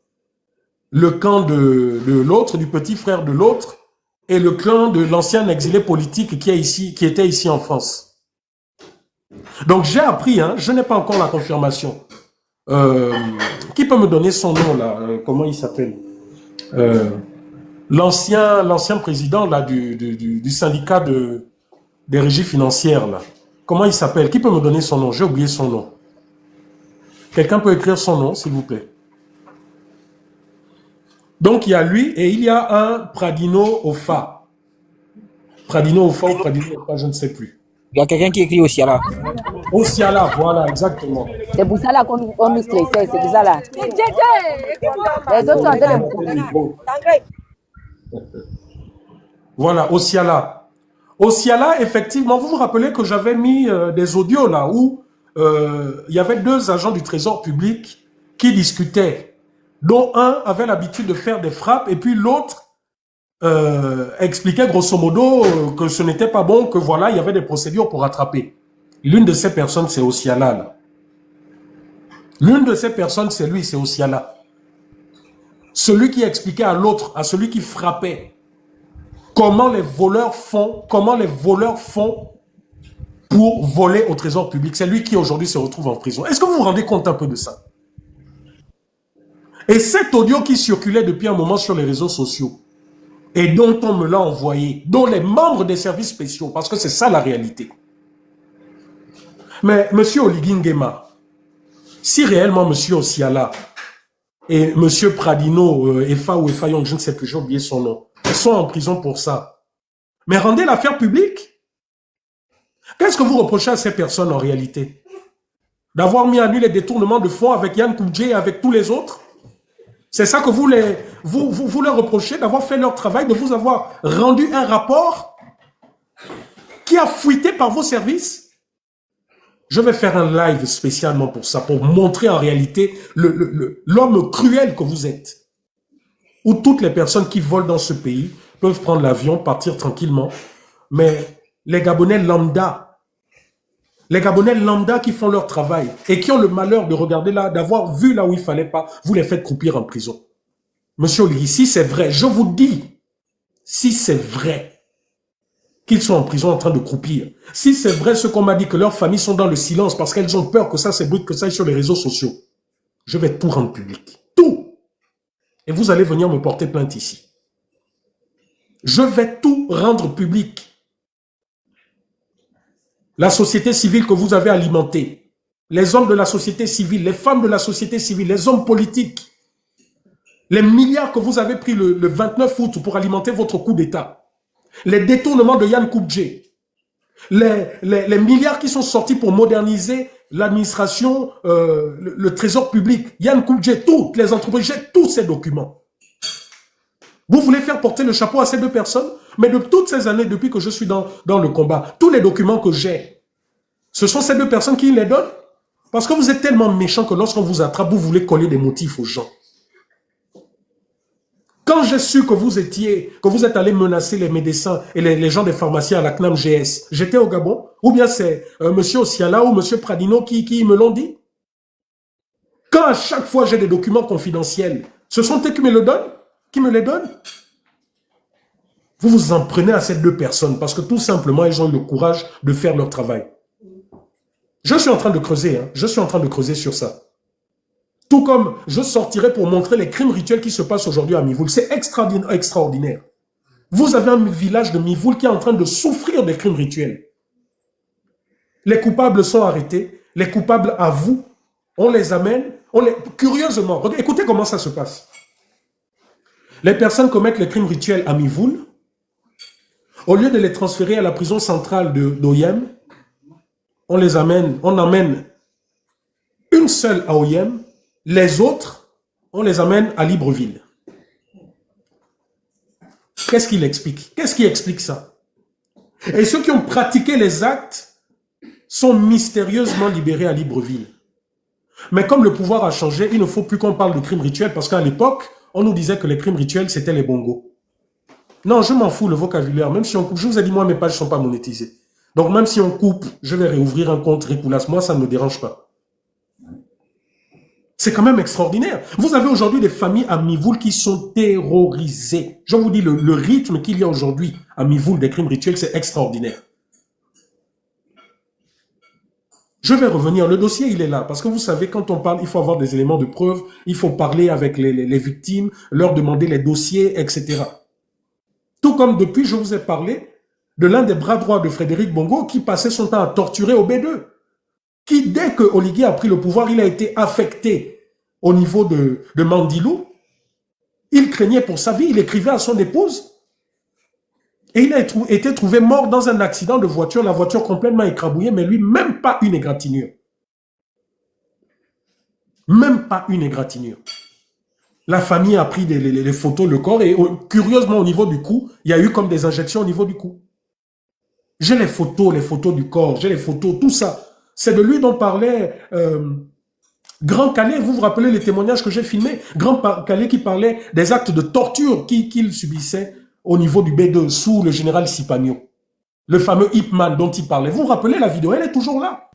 Le camp de l'autre, du petit frère de l'autre, et le clan de l'ancien exilé politique qui était ici en France. Donc j'ai appris, hein, je n'ai pas encore la confirmation. Qui peut me donner son nom là? Comment il s'appelle? L'ancien président là du syndicat des régies financières là. Comment il s'appelle? Qui peut me donner son nom? J'ai oublié son nom. Quelqu'un peut écrire son nom, s'il vous plaît. Donc il y a lui et il y a un Pradino Ofa. Pradino Ofa ou Pradino Ofa, je ne sais plus. Il y a quelqu'un qui écrit aussi là. Osiala, voilà, exactement. C'est pour ça là qu'on nous stressait, c'est pour ça là. Les autres sont en train de... Voilà, Osiala. Osiala, effectivement, vous vous rappelez que j'avais mis des audios là où il y avait 2 agents du Trésor public qui discutaient, dont un avait l'habitude de faire des frappes et puis l'autre expliquait grosso modo que ce n'était pas bon, que voilà, il y avait des procédures pour rattraper. L'une de ces personnes, c'est Osiala là. L'une de ces personnes, c'est lui, c'est Osiala. Celui qui expliquait à l'autre, à celui qui frappait, comment les voleurs font pour voler au Trésor public. C'est lui qui aujourd'hui se retrouve en prison. Est-ce que vous vous rendez compte un peu de ça? Et cet audio qui circulait depuis un moment sur les réseaux sociaux, et dont on me l'a envoyé, dont les membres des services spéciaux, parce que c'est ça la réalité. Mais monsieur Oligui Nguema, si réellement monsieur Osiala et monsieur Pradino, Efa ou Efa Young, je ne sais plus, j'ai oublié son nom, ils sont en prison pour ça. Mais rendez l'affaire publique. Qu'est-ce que vous reprochez à ces personnes en réalité? D'avoir mis à nu les détournements de fonds avec Yann Koudjé et avec tous les autres? C'est ça que vous leur reprochez, d'avoir fait leur travail, de vous avoir rendu un rapport qui a fuité par vos services? Je vais faire un live spécialement pour ça, pour montrer en réalité l'homme cruel que vous êtes. Où toutes les personnes qui volent dans ce pays peuvent prendre l'avion, partir tranquillement. Mais les Gabonais lambda qui font leur travail et qui ont le malheur de regarder là, d'avoir vu là où il fallait pas, vous les faites croupir en prison. Monsieur Oligui, si c'est vrai, je vous dis, si c'est vrai qu'ils sont en prison en train de croupir, si c'est vrai ce qu'on m'a dit, que leurs familles sont dans le silence parce qu'elles ont peur que ça s'ébruite, que ça aille sur les réseaux sociaux, je vais tout rendre public. Tout. Et vous allez venir me porter plainte ici. Je vais tout rendre public. La société civile que vous avez alimentée, les hommes de la société civile, les femmes de la société civile, les hommes politiques, les milliards que vous avez pris le 29 août pour alimenter votre coup d'État, les détournements de Yann Koubdje, les milliards qui sont sortis pour moderniser l'administration, le trésor public, Yann Koubdje, toutes les entreprises, j'ai tous ces documents. Vous voulez faire porter le chapeau à ces deux personnes? Mais de toutes ces années, depuis que je suis dans le combat, tous les documents que j'ai, ce sont ces deux personnes qui les donnent. Parce que vous êtes tellement méchants que lorsqu'on vous attrape, vous voulez coller des motifs aux gens. Quand j'ai su que vous êtes allé menacer les médecins et les gens des pharmaciens à la CNAM GS, j'étais au Gabon, ou bien c'est M. Osiala ou M. Pradino qui me l'ont dit. Quand à chaque fois j'ai des documents confidentiels, ce sont eux qui me le donnent, qui me les donnent. Vous vous en prenez à ces deux personnes parce que tout simplement, ils ont eu le courage de faire leur travail. Je suis en train de creuser, je suis en train de creuser sur ça. Tout comme je sortirai pour montrer les crimes rituels qui se passent aujourd'hui à Mivoul. C'est extraordinaire. Vous avez un village de Mivoul qui est en train de souffrir des crimes rituels. Les coupables sont arrêtés, les coupables avouent, on les amène, curieusement, écoutez comment ça se passe. Les personnes commettent les crimes rituels à Mivoul. Au lieu de les transférer à la prison centrale d'Oyem, on emmène une seule à Oyem, les autres, on les amène à Libreville. Qu'est-ce qu'il explique? Qu'est-ce qui explique ça? Et ceux qui ont pratiqué les actes sont mystérieusement libérés à Libreville. Mais comme le pouvoir a changé, il ne faut plus qu'on parle de crimes rituels parce qu'à l'époque, on nous disait que les crimes rituels, c'était les bongos. Non, je m'en fous le vocabulaire. Même si on coupe, je vous ai dit, moi, mes pages ne sont pas monétisées. Donc, même si on coupe, je vais réouvrir un compte Ricoulas. Moi, ça ne me dérange pas. C'est quand même extraordinaire. Vous avez aujourd'hui des familles à Mivoul qui sont terrorisées. Je vous dis, le rythme qu'il y a aujourd'hui à Mivoul des crimes rituels, c'est extraordinaire. Je vais revenir. Le dossier, il est là. Parce que vous savez, quand on parle, il faut avoir des éléments de preuve. Il faut parler avec les victimes, leur demander les dossiers, etc. Tout comme depuis, je vous ai parlé de l'un des bras droits de Frédéric Bongo qui passait son temps à torturer au B2. Qui, dès que Oligui a pris le pouvoir, il a été affecté au niveau de Mandilou. Il craignait pour sa vie, il écrivait à son épouse. Et il a été trouvé mort dans un accident de voiture, la voiture complètement écrabouillée, mais lui, même pas une égratignure. Même pas une égratignure. La famille a pris les photos, le corps, et curieusement, au niveau du cou, il y a eu comme des injections au niveau du cou. J'ai les photos du corps, j'ai les photos, tout ça. C'est de lui dont parlait Grand Calais. Vous vous rappelez les témoignages que j'ai filmés? Grand Calais qui parlait des actes de torture qu'il subissait au niveau du B2, sous le général Sipagno. Le fameux Ipman dont il parlait. Vous vous rappelez la vidéo? Elle est toujours là.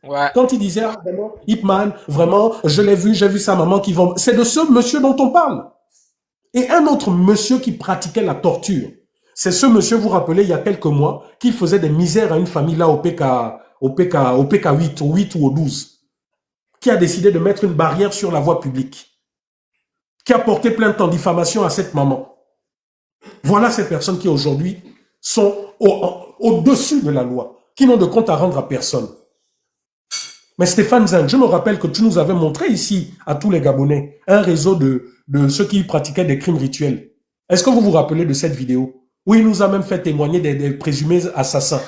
Ouais. Quand il disait, vraiment, Ipman, vraiment, je l'ai vu, j'ai vu sa maman qui vend. C'est de ce monsieur dont on parle. Et un autre monsieur qui pratiquait la torture. C'est ce monsieur, vous vous rappelez, il y a quelques mois, qui faisait des misères à une famille là au PK 8, au 8 ou au 12. Qui a décidé de mettre une barrière sur la voie publique. Qui a porté plainte en diffamation à cette maman. Voilà ces personnes qui aujourd'hui sont au-dessus de la loi. Qui n'ont de compte à rendre à personne. Mais Stéphane Zeng, je me rappelle que tu nous avais montré ici, à tous les Gabonais, un réseau de ceux qui pratiquaient des crimes rituels. Est-ce que vous vous rappelez de cette vidéo? Où il nous a même fait témoigner des présumés assassins.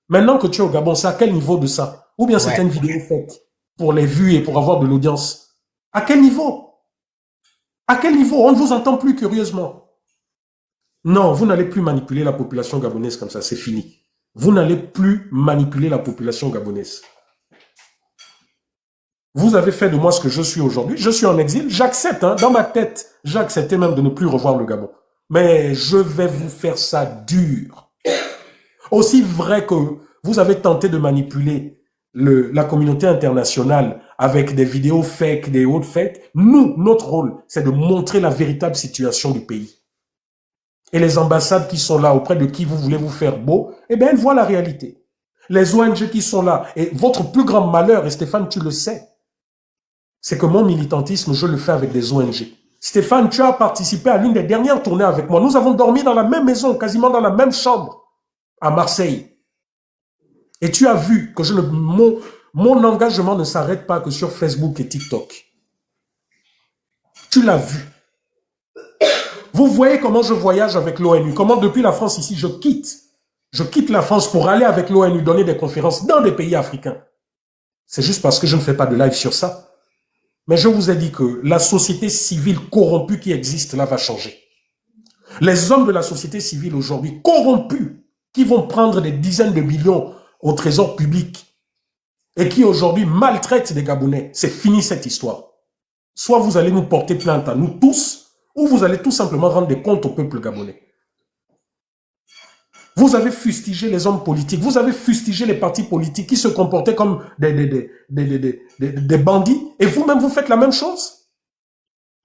Maintenant que tu es au Gabon, c'est à quel niveau de ça? Ou bien c'était une vidéo faite pour les vues et pour avoir de l'audience? À quel niveau? À quel niveau? On ne vous entend plus curieusement. Non, vous n'allez plus manipuler la population gabonaise comme ça, c'est fini. Vous n'allez plus manipuler la population gabonaise. Vous avez fait de moi ce que je suis aujourd'hui. Je suis en exil. J'accepte, dans ma tête, j'ai accepté même de ne plus revoir le Gabon. Mais je vais vous faire ça dur. Aussi vrai que vous avez tenté de manipuler la communauté internationale avec des vidéos fake, des hautes fake, nous, notre rôle, c'est de montrer la véritable situation du pays. Et les ambassades qui sont là, auprès de qui vous voulez vous faire beau, eh bien, elles voient la réalité. Les ONG qui sont là, et votre plus grand malheur, et Stéphane, tu le sais, c'est que mon militantisme, je le fais avec des ONG. Stéphane, tu as participé à l'une des dernières tournées avec moi. Nous avons dormi dans la même maison, quasiment dans la même chambre, à Marseille. Et tu as vu que mon engagement ne s'arrête pas que sur Facebook et TikTok. Tu l'as vu. Vous voyez comment je voyage avec l'ONU, comment depuis la France ici, je quitte la France pour aller avec l'ONU donner des conférences dans des pays africains. C'est juste parce que je ne fais pas de live sur ça. Mais je vous ai dit que la société civile corrompue qui existe là va changer. Les hommes de la société civile aujourd'hui corrompus, qui vont prendre des dizaines de millions au trésor public et qui aujourd'hui maltraitent des Gabonais, c'est fini cette histoire. Soit vous allez nous porter plainte à nous tous, ou vous allez tout simplement rendre des comptes au peuple gabonais. Vous avez fustigé les hommes politiques, vous avez fustigé les partis politiques qui se comportaient comme des bandits, et vous-même vous faites la même chose.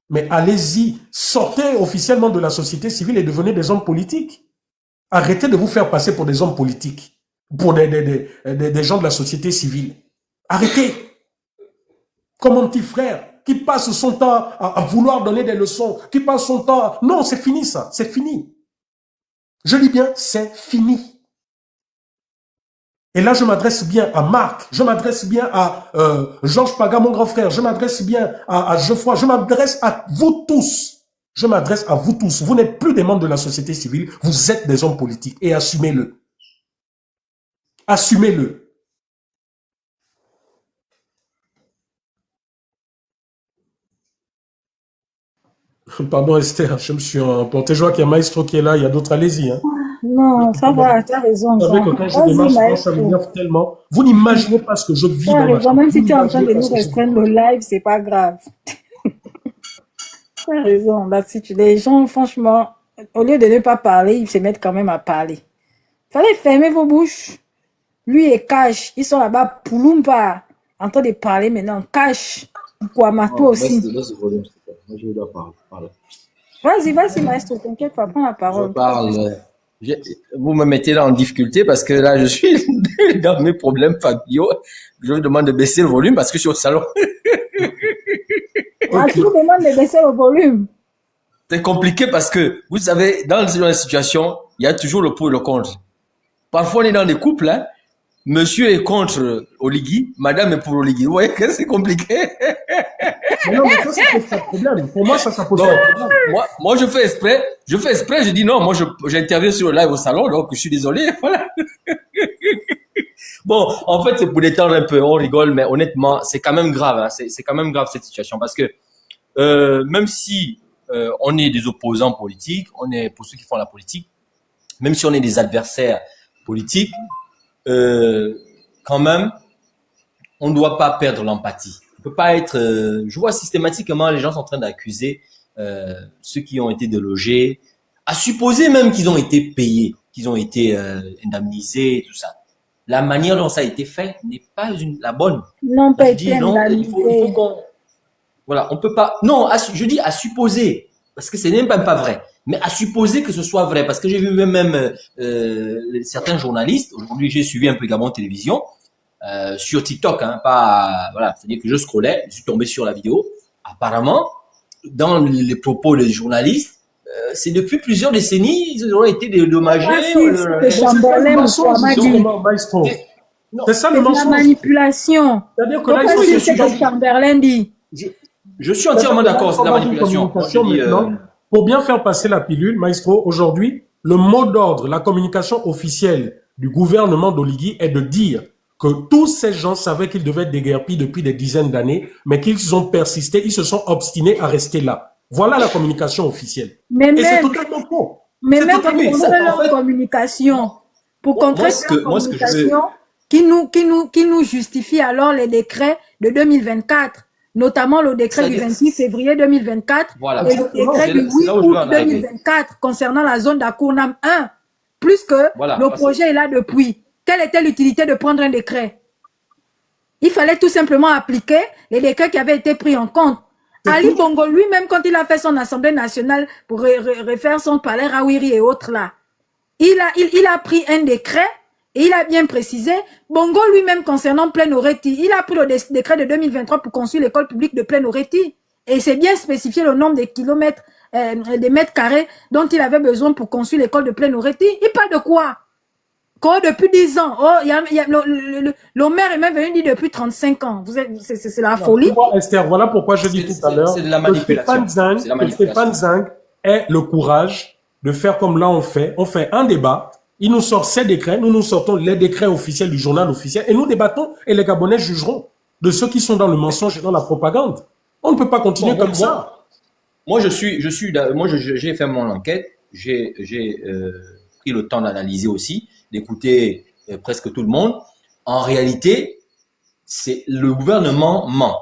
Mais allez-y, sortez officiellement de la société civile et devenez des hommes politiques. Arrêtez de vous faire passer pour des hommes politiques, pour des gens de la société civile. Arrêtez. Comme mon petit frère qui passe son temps à vouloir donner des leçons, qui passe son temps... Non, c'est fini ça, c'est fini. Je dis bien, c'est fini. Et là, je m'adresse bien à Marc, je m'adresse bien à Georges Paga, mon grand frère, je m'adresse bien à Geoffroy, je m'adresse à vous tous. Je m'adresse à vous tous. Vous n'êtes plus des membres de la société civile, vous êtes des hommes politiques et assumez-le. Assumez-le. Pardon Esther, je me suis emporté. Je vois qu'il y a Maestro qui est là, il y a d'autres, allez-y. Hein. Non, ça va, tu as raison. Vous savez que quand je démarche, ça m'énerve tellement. Vous n'imaginez pas ce que je vis dans ma chambre. Même si tu es en train de nous restreindre le live, c'est pas grave. Tu as raison. Là, si les gens, franchement, au lieu de ne pas parler, ils se mettent quand même à parler. Fallait fermer vos bouches. Lui et Cash, ils sont là-bas, Pouloumpa, en train de parler maintenant. Cash, Kouamato aussi. Moi, je dois parler. Vas-y, maestro, t'inquiète pas, prends la parole. Je parle. Vous me mettez là en difficulté parce que là, je suis dans mes problèmes familiaux. Je vous demande de baisser le volume parce que je suis au salon. Tu vous demandes de baisser le volume. C'est compliqué parce que, vous savez, dans une situation, il y a toujours le pour et le contre. Parfois, on est dans des couples, hein. Monsieur est contre Oligui, madame est pour Oligui. Vous voyez que c'est compliqué. Mais non, mais ça, ça pose pas de problème. Pour moi, ça pose pas de problème. Moi, je fais exprès, je dis non, moi, j'interviens sur le live au salon, donc je suis désolé, voilà. Bon, en fait, c'est pour détendre un peu, on rigole, mais honnêtement, c'est quand même grave, hein. C'est quand même grave cette situation parce que, même si, on est des opposants politiques, on est, pour ceux qui font la politique, même si on est des adversaires politiques, quand même, on ne doit pas perdre l'empathie. On peut pas être. Je vois systématiquement les gens sont en train d'accuser ceux qui ont été délogés, à supposer même qu'ils ont été payés, qu'ils ont été indemnisés, et tout ça. La manière dont ça a été fait n'est pas la bonne. Non, pas été indemnisés. Il faut qu'on. Voilà, on peut pas. Non, je dis à supposer, parce que c'est même pas vrai. Mais à supposer que ce soit vrai, parce que j'ai vu même certains journalistes. Aujourd'hui, j'ai suivi un peu Gabon Télévision sur TikTok, hein, pas voilà, c'est-à-dire que je scrollais, je suis tombé sur la vidéo. Apparemment, dans les propos des journalistes, c'est depuis plusieurs décennies, ils ont été dédommagés. C'est Chamberlain, c'est ça le mensonge. La manipulation. C'est-à-dire que là, c'est ce que Chamberlain dit. Je suis entièrement d'accord, c'est la manipulation. Pour bien faire passer la pilule, Maestro, aujourd'hui, le mot d'ordre, la communication officielle du gouvernement d'Oligui est de dire que tous ces gens savaient qu'ils devaient être déguerpis depuis des dizaines d'années, mais qu'ils ont persisté, ils se sont obstinés à rester là. Voilà la communication officielle. Et c'est totalement faux. Mais même pour contrer leur communication, pour contrer leur communication, qui nous justifie alors les décrets de 2024. Notamment le décret du 26 février 2024 voilà, et le décret du 8 août 2024 concernant la zone d'Akournam 1. Plus que le projet est là depuis. Quelle était l'utilité de prendre un décret? Il fallait tout simplement appliquer les décrets qui avaient été pris en compte. Ali Bongo lui-même, quand il a fait son Assemblée nationale pour refaire son palais Rawiri et autres là, il a pris un décret. Et il a bien précisé, Bongo lui-même concernant Plein Oreti, il a pris le décret de 2023 pour construire l'école publique de Plein Oreti. Et c'est bien spécifié le nombre de kilomètres, des mètres carrés dont il avait besoin pour construire l'école de Plein-Oreti. Il parle de quoi? Quand depuis 10 ans, oh, le maire est même venu dire depuis 35 ans. C'est la folie. Tu vois, Esther, voilà pourquoi je dis tout à l'heure c'est de la que manipulation. Stéphane Zing ait le courage de faire comme là on fait un débat, il nous sort ses décrets, nous sortons les décrets officiels du journal officiel et nous débattons et les Gabonais jugeront de ceux qui sont dans le mensonge et dans la propagande. On ne peut pas continuer comme ça. Moi, j'ai fait mon enquête, j'ai pris le temps d'analyser aussi, d'écouter presque tout le monde. En réalité, c'est le gouvernement ment.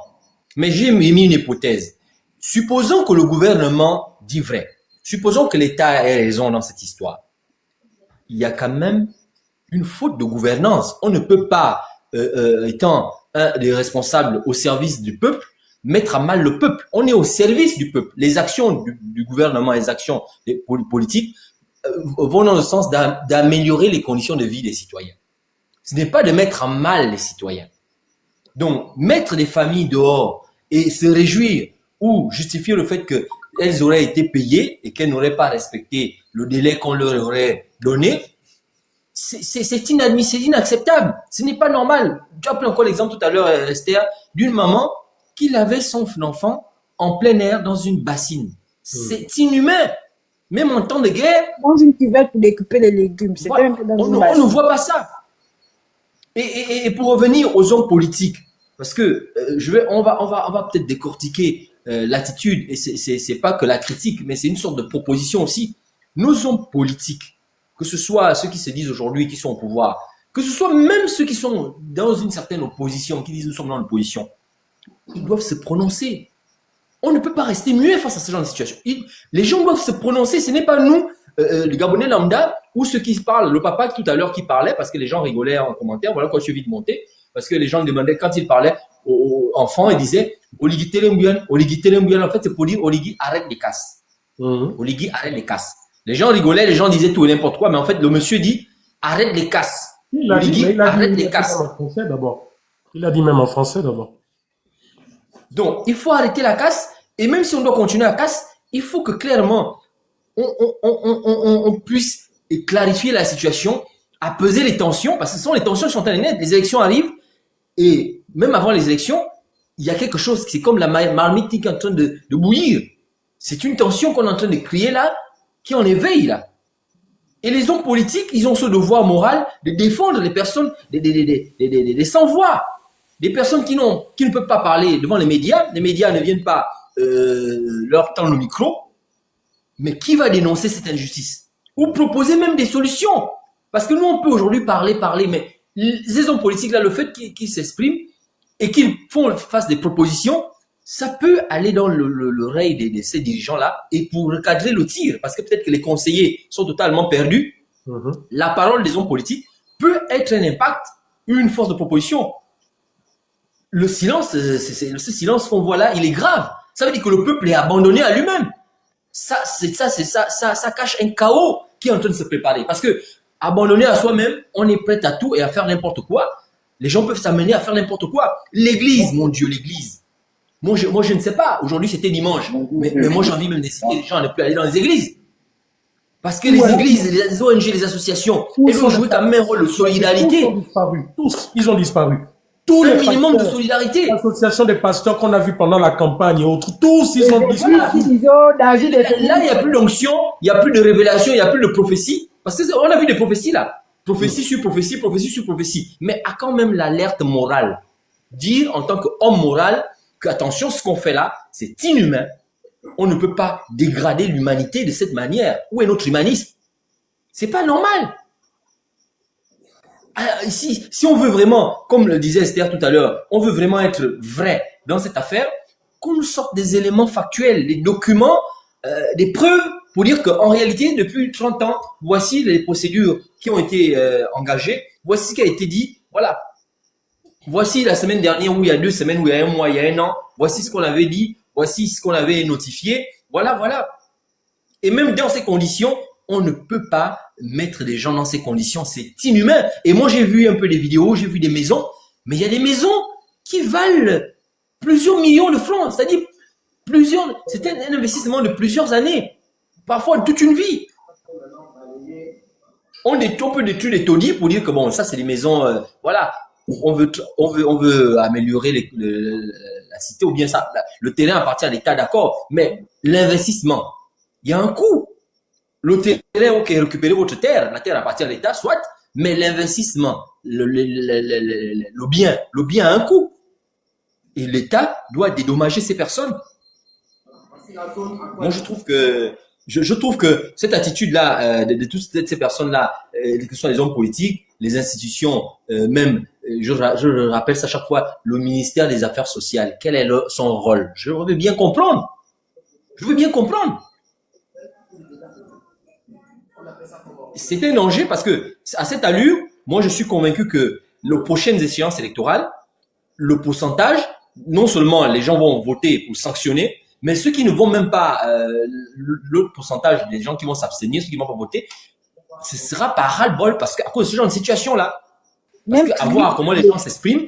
Mais j'ai mis une hypothèse. Supposons que le gouvernement dit vrai. Supposons que l'État ait raison dans cette histoire. Il y a quand même une faute de gouvernance. On ne peut pas, étant un des responsables au service du peuple, mettre à mal le peuple. On est au service du peuple. Les actions du gouvernement, les actions des politiques vont dans le sens d'améliorer les conditions de vie des citoyens. Ce n'est pas de mettre à mal les citoyens. Donc, mettre des familles dehors et se réjouir ou justifier le fait qu'elles auraient été payées et qu'elles n'auraient pas respecté le délai qu'on leur aurait donné, c'est inadmissible, c'est inacceptable. Ce n'est pas normal. Tu as pris encore l'exemple tout à l'heure, Esther, d'une maman qui avait son enfant en plein air dans une bassine. C'est inhumain. Même en temps de guerre. Dans une cuvette pour découper les légumes. Voilà, on ne voit pas ça. Et pour revenir aux hommes politiques, parce que on va peut-être décortiquer l'attitude, et c'est pas que la critique, mais c'est une sorte de proposition aussi. Nos hommes politiques, que ce soit ceux qui se disent aujourd'hui qui sont au pouvoir, que ce soit même ceux qui sont dans une certaine opposition, qui disent nous sommes dans l'opposition, ils doivent se prononcer. On ne peut pas rester muet face à ce genre de situation. Les gens doivent se prononcer. Ce n'est pas nous, les Gabonais lambda, ou ceux qui parlent. Le papa tout à l'heure qui parlait, parce que les gens rigolaient en commentaire. Voilà quoi, je suis vite monté. Parce que les gens demandaient, quand il parlait aux enfants, ils disaient Oligui Telembuyan. Oligui Telembuyan, en fait, c'est pour dire Oligui, arrête les casses. Oligui, arrête les casses. Les gens rigolaient, les gens disaient tout et n'importe quoi, mais en fait, le monsieur dit arrête les casses. Oligui, arrête les casses. Il a dit même en français d'abord. Donc, il faut arrêter la casse, et même si on doit continuer la casse, il faut que clairement, on puisse clarifier la situation, apaiser les tensions, parce que ce sont les tensions qui sont en train de naître. Les élections arrivent, et même avant les élections, il y a quelque chose, c'est comme la marmite qui est en train de bouillir. C'est une tension qu'on est en train de créer là, qui en éveille là. Et les hommes politiques, ils ont ce devoir moral de défendre les personnes, des sans-voix. Des personnes qui ne peuvent pas parler devant les médias ne viennent pas leur tendre le micro, mais qui va dénoncer cette injustice? Ou proposer même des solutions? Parce que nous, on peut aujourd'hui parler, mais les hommes politiques, là, le fait qu'ils s'expriment et qu'ils fassent des propositions, ça peut aller dans l'oreille de ces dirigeants-là et pour recadrer le tir, parce que peut-être que les conseillers sont totalement perdus, la parole des hommes politiques peut être un impact, une force de proposition. Le silence, ce silence qu'on voit là, il est grave. Ça veut dire que le peuple est abandonné à lui-même. Ça cache un chaos qui est en train de se préparer. Parce que, abandonné à soi-même, on est prêt à tout et à faire n'importe quoi. Les gens peuvent s'amener à faire n'importe quoi. L'église, mon Dieu, l'église. Moi, je ne sais pas. Aujourd'hui, c'était dimanche. Mais moi, j'ai envie même d'inciter les gens à ne plus aller dans les églises. Parce que les églises, les ONG, les associations, elles ont joué quand même un rôle de solidarité. Ils ont disparu. Un minimum de solidarité. L'association des pasteurs qu'on a vu pendant la campagne et autres, tous ils ont disparu. Là, il n'y a plus d'onction, il n'y a plus de révélation, il n'y a plus de prophétie. Parce qu'on a vu des prophéties là. Prophétie sur prophétie, prophétie sur prophétie. Mais à quand même l'alerte morale? Dire en tant qu'homme moral que attention, ce qu'on fait là, c'est inhumain. On ne peut pas dégrader l'humanité de cette manière. Où est notre humanisme? C'est pas normal. Si on veut vraiment, comme le disait Esther tout à l'heure, on veut vraiment être vrai dans cette affaire, qu'on nous sorte des éléments factuels, des documents, des preuves pour dire qu'en réalité, depuis 30 ans, voici les procédures qui ont été engagées, voici ce qui a été dit, voilà. Voici la semaine dernière, ou il y a 2 semaines, ou il y a 1 mois, il y a 1 an, voici ce qu'on avait dit, voici ce qu'on avait notifié, voilà. Et même dans ces conditions, on ne peut pas mettre des gens dans ces conditions, c'est inhumain. Et moi, j'ai vu un peu des vidéos, j'ai vu des maisons, mais il y a des maisons qui valent plusieurs millions de francs, c'est-à-dire C'était un investissement de plusieurs années, parfois toute une vie. On peut détruire les taudis pour dire que bon, ça c'est des maisons, voilà, on veut améliorer la cité ou bien ça. Le terrain appartient à l'État, d'accord, mais l'investissement, il y a un coût. Le terrain, ok, récupérez votre terre, la terre appartient à l'État, soit, mais l'investissement, le bien a un coût. Et l'État doit dédommager ces personnes. Moi, je trouve que cette attitude-là, de toutes ces personnes-là, que ce soit les hommes politiques, les institutions, même, je rappelle ça chaque fois, le ministère des Affaires sociales, quel est son rôle? Je veux bien comprendre. C'est un danger parce que, à cette allure, moi, je suis convaincu que les prochaines échéances électorales, le pourcentage, non seulement les gens vont voter pour sanctionner, mais ceux qui ne vont même pas, l'autre pourcentage des gens qui vont s'abstenir, ceux qui ne vont pas voter, ce sera par ras-le-bol parce qu'à cause de ce genre de situation-là, parce qu'à voir comment les gens s'expriment,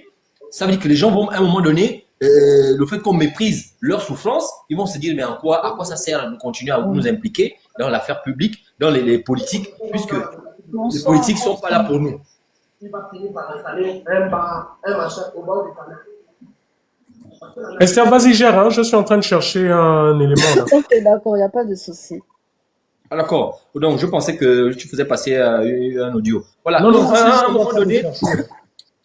ça veut dire que les gens vont, à un moment donné, le fait qu'on méprise leur souffrance, ils vont se dire, mais à quoi ça sert de continuer à nous impliquer dans l'affaire publique, dans les politiques, puisque les politiques ne sont pas là pour nous. Esther, vas-y, gère, hein, je suis en train de chercher un élément. Là. Ok, d'accord, il n'y a pas de souci. Ah, d'accord. Donc, je pensais que tu faisais passer un audio. Voilà. Non, Donc, à un moment donné,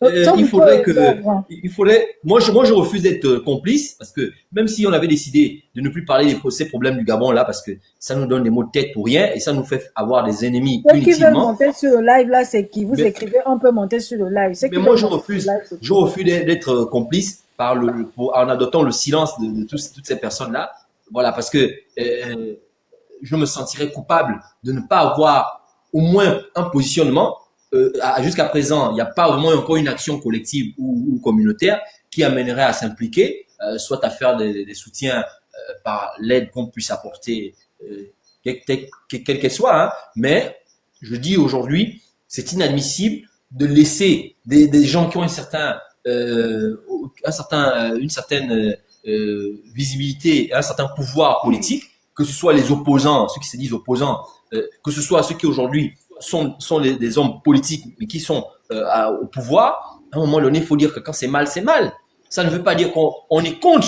il faudrait, moi je refuse d'être complice parce que même si on avait décidé de ne plus parler de ces problèmes du Gabon là parce que ça nous donne des maux de tête pour rien et ça nous fait avoir des ennemis Ceux qui veulent inutilement. monter sur le live là, c'est qui? Vous écrivez, on peut monter sur le live. Mais moi je refuse d'être complice en adoptant le silence de toutes ces personnes là. Voilà, parce que je me sentirais coupable de ne pas avoir au moins un positionnement. Jusqu'à présent, il n'y a pas vraiment encore une action collective ou communautaire qui amènerait à s'impliquer, soit à faire des soutiens par l'aide qu'on puisse apporter, quelle qu'elle soit. Hein. Mais je dis aujourd'hui, c'est inadmissible de laisser des gens qui ont une certaine visibilité, un certain pouvoir politique, que ce soit les opposants, ceux qui se disent opposants, que ce soit ceux qui aujourd'hui sont des hommes politiques, mais qui sont au pouvoir. À un moment donné, il faut dire que quand c'est mal, c'est mal. Ça ne veut pas dire qu'on est contre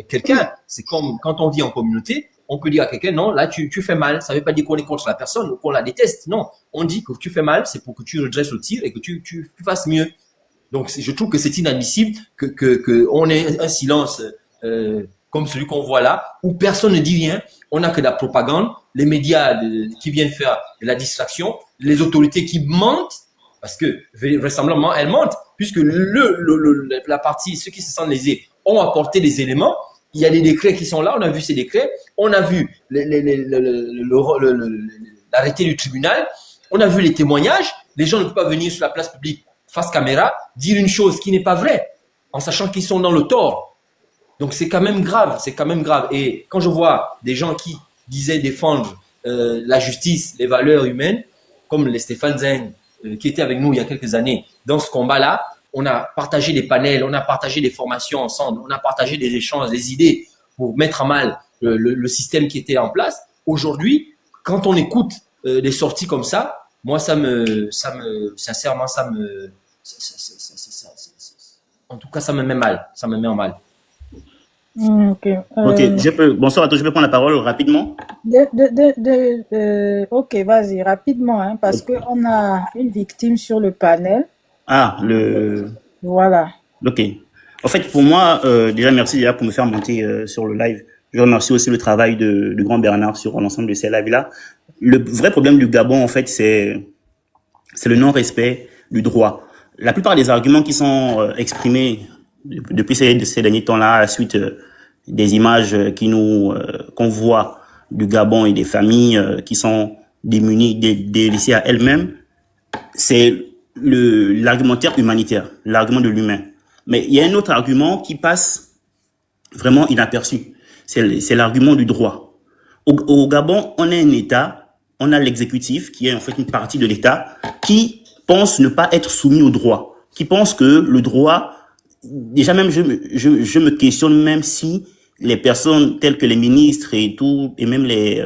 quelqu'un. C'est comme quand on vit en communauté, on peut dire à quelqu'un, non, là, tu fais mal. Ça ne veut pas dire qu'on est contre la personne ou qu'on la déteste. Non, on dit que tu fais mal, c'est pour que tu redresses le tir et que tu fasses mieux. Donc, je trouve que c'est inadmissible qu'on ait un silence comme celui qu'on voit là, où personne ne dit rien. On n'a que de la propagande, les médias qui viennent faire de la distraction, les autorités qui mentent, parce que vraisemblablement elles mentent, puisque la partie, ceux qui se sentent lésés, ont apporté des éléments. Il y a des décrets qui sont là, on a vu ces décrets, on a vu l'arrêté du tribunal, on a vu les témoignages. Les gens ne peuvent pas venir sur la place publique face caméra dire une chose qui n'est pas vraie, en sachant qu'ils sont dans le tort. Donc c'est quand même grave, Et quand je vois des gens qui disaient défendre la justice, les valeurs humaines, comme les Stéphane Zeng, qui étaient avec nous il y a quelques années dans ce combat-là, on a partagé des panels, on a partagé des formations ensemble, on a partagé des échanges, des idées pour mettre à mal le système qui était en place. Aujourd'hui, quand on écoute des sorties comme ça, moi sincèrement, en tout cas, ça me met mal, Ok. Bonsoir à tous, je peux prendre la parole rapidement. Ok, vas-y, rapidement, hein, parce qu'on a une victime sur le panel. Voilà. Ok. En fait, pour moi, déjà, merci déjà pour me faire monter sur le live. Je remercie aussi le travail de grand Bernard sur l'ensemble de ces lives-là. Le vrai problème du Gabon, en fait, c'est le non-respect du droit. La plupart des arguments qui sont exprimés depuis ces derniers temps-là, à la suite des images qu'on voit du Gabon et des familles qui sont démunies, délaissées à elles-mêmes, c'est l'argumentaire humanitaire, l'argument de l'humain. Mais il y a un autre argument qui passe vraiment inaperçu. C'est l'argument du droit. Au Gabon, on a un État, on a l'exécutif, qui est en fait une partie de l'État, qui pense ne pas être soumis au droit, qui pense que le droit, déjà même je me questionne même si les personnes telles que les ministres et tout, et même les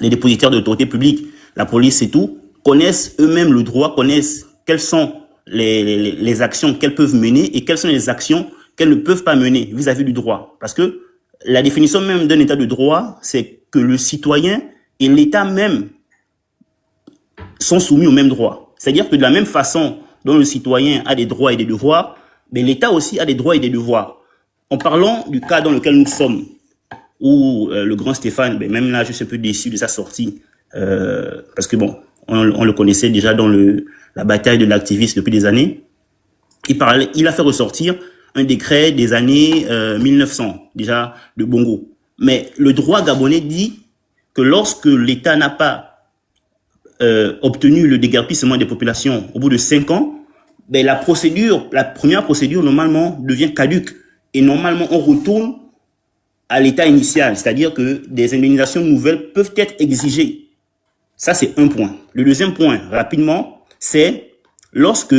dépositaires d'autorité publique, la police et tout, connaissent eux-mêmes le droit, connaissent quelles sont les actions qu'elles peuvent mener et quelles sont les actions qu'elles ne peuvent pas mener vis-à-vis du droit. Parce que la définition même d'un état de droit, c'est que le citoyen et l'État même sont soumis aux mêmes droits. C'est-à-dire que de la même façon dont le citoyen a des droits et des devoirs, mais l'État aussi a des droits et des devoirs. En parlant du cas dans lequel nous sommes, où le grand Stéphane, ben même là, je suis un peu déçu de sa sortie, parce que bon, on le connaissait déjà dans la bataille de l'activiste depuis des années. Il a fait ressortir un décret des années 1900, déjà de Bongo. Mais le droit gabonais dit que lorsque l'État n'a pas obtenu le déguerpissement des populations au bout de 5 ans, ben la première procédure normalement devient caduque. Et normalement, on retourne à l'état initial, c'est-à-dire que des indemnisations nouvelles peuvent être exigées. Ça, c'est un point. Le deuxième point, rapidement, c'est lorsque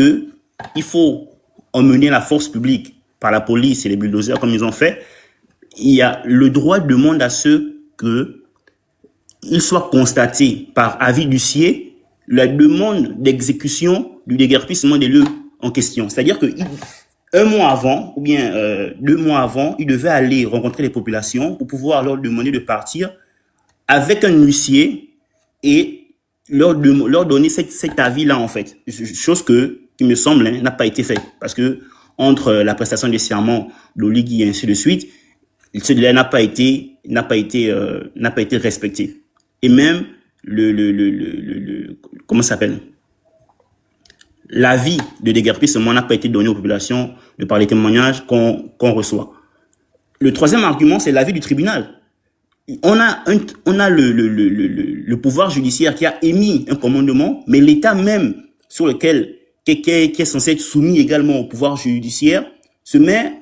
il faut emmener la force publique par la police et les bulldozers comme ils ont fait, il y a le droit demande à ce que il soit constaté par avis d'huissier la demande d'exécution du déguerpissement des lieux en question. C'est-à-dire que un mois avant, ou bien 2 mois avant, il devait aller rencontrer les populations pour pouvoir leur demander de partir avec un huissier et leur donner cet avis-là, en fait. Chose qui me semble, n'a pas été faite. Parce que entre la prestation des serments, l'Oligui et ainsi de suite, ce délai n'a pas été respecté. Et même comment ça s'appelle? L'avis de déguerpissement n'a pas été donné aux populations de par les témoignages qu'on reçoit. Le troisième argument, c'est l'avis du tribunal. On a le pouvoir judiciaire qui a émis un commandement, mais l'État même sur lequel qui est censé être soumis également au pouvoir judiciaire se met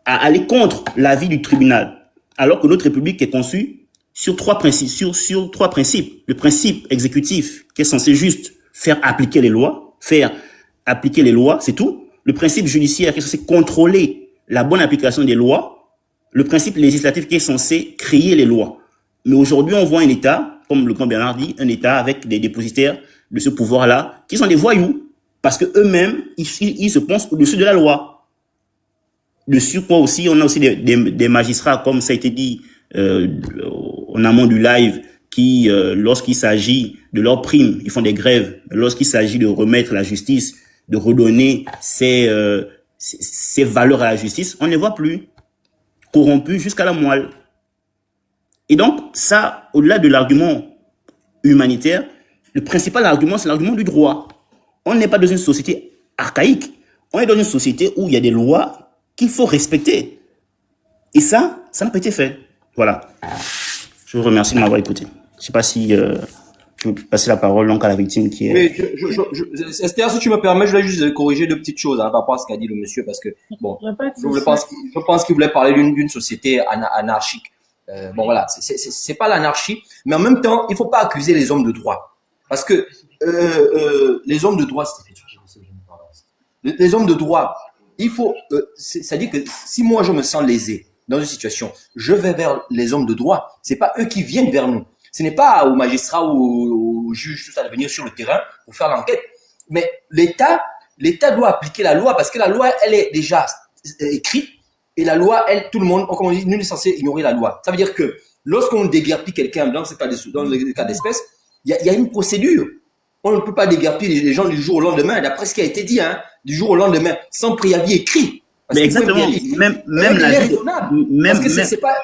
à aller contre l'avis du tribunal, alors que notre République est conçue sur 3 principes. Sur 3 principes. Le principe exécutif qui est censé juste faire appliquer les lois, c'est tout. Le principe judiciaire qui est censé contrôler la bonne application des lois. Le principe législatif qui est censé créer les lois. Mais aujourd'hui, on voit un État, comme le grand Bernard dit, un État avec des dépositaires de ce pouvoir-là, qui sont des voyous, parce que eux-mêmes, ils se pensent au-dessus de la loi. Dessus quoi aussi, on a aussi des magistrats, comme ça a été dit en amont du live, qui, lorsqu'il s'agit de leurs primes, ils font des grèves. Lorsqu'il s'agit de remettre la justice, de redonner ses valeurs à la justice, on ne les voit plus. Corrompus jusqu'à la moelle. Et donc, ça, au-delà de l'argument humanitaire, le principal argument, c'est l'argument du droit. On n'est pas dans une société archaïque. On est dans une société où il y a des lois qu'il faut respecter. Et ça n'a pas été fait. Voilà. Je vous remercie de m'avoir écouté. Je ne sais pas si je peux passer la parole donc à la victime qui est... Mais Esther, si tu me permets, je voulais juste corriger 2 petites choses par rapport à ce qu'a dit le monsieur, parce que, bon, je pense qu'il voulait parler d'une société anarchique. Bon, voilà, c'est pas l'anarchie, mais en même temps, il faut pas accuser les hommes de droit. Parce que les hommes de droit, les hommes de droit, il faut... c'est-à-dire que si moi, je me sens lésé dans une situation, je vais vers les hommes de droit. C'est pas eux qui viennent vers nous. Ce n'est pas aux magistrats ou aux juges tout ça de venir sur le terrain pour faire l'enquête. Mais l'État doit appliquer la loi parce que la loi, elle est déjà écrite et la loi, elle, tout le monde, comme on dit, nul n'est censé ignorer la loi. Ça veut dire que lorsqu'on déguerpit quelqu'un dans le cas d'espèce, il y a une procédure. On ne peut pas déguerpir les gens du jour au lendemain, d'après ce qui a été dit, hein, du jour au lendemain, sans préavis écrit. Mais exactement, même la vie, parce que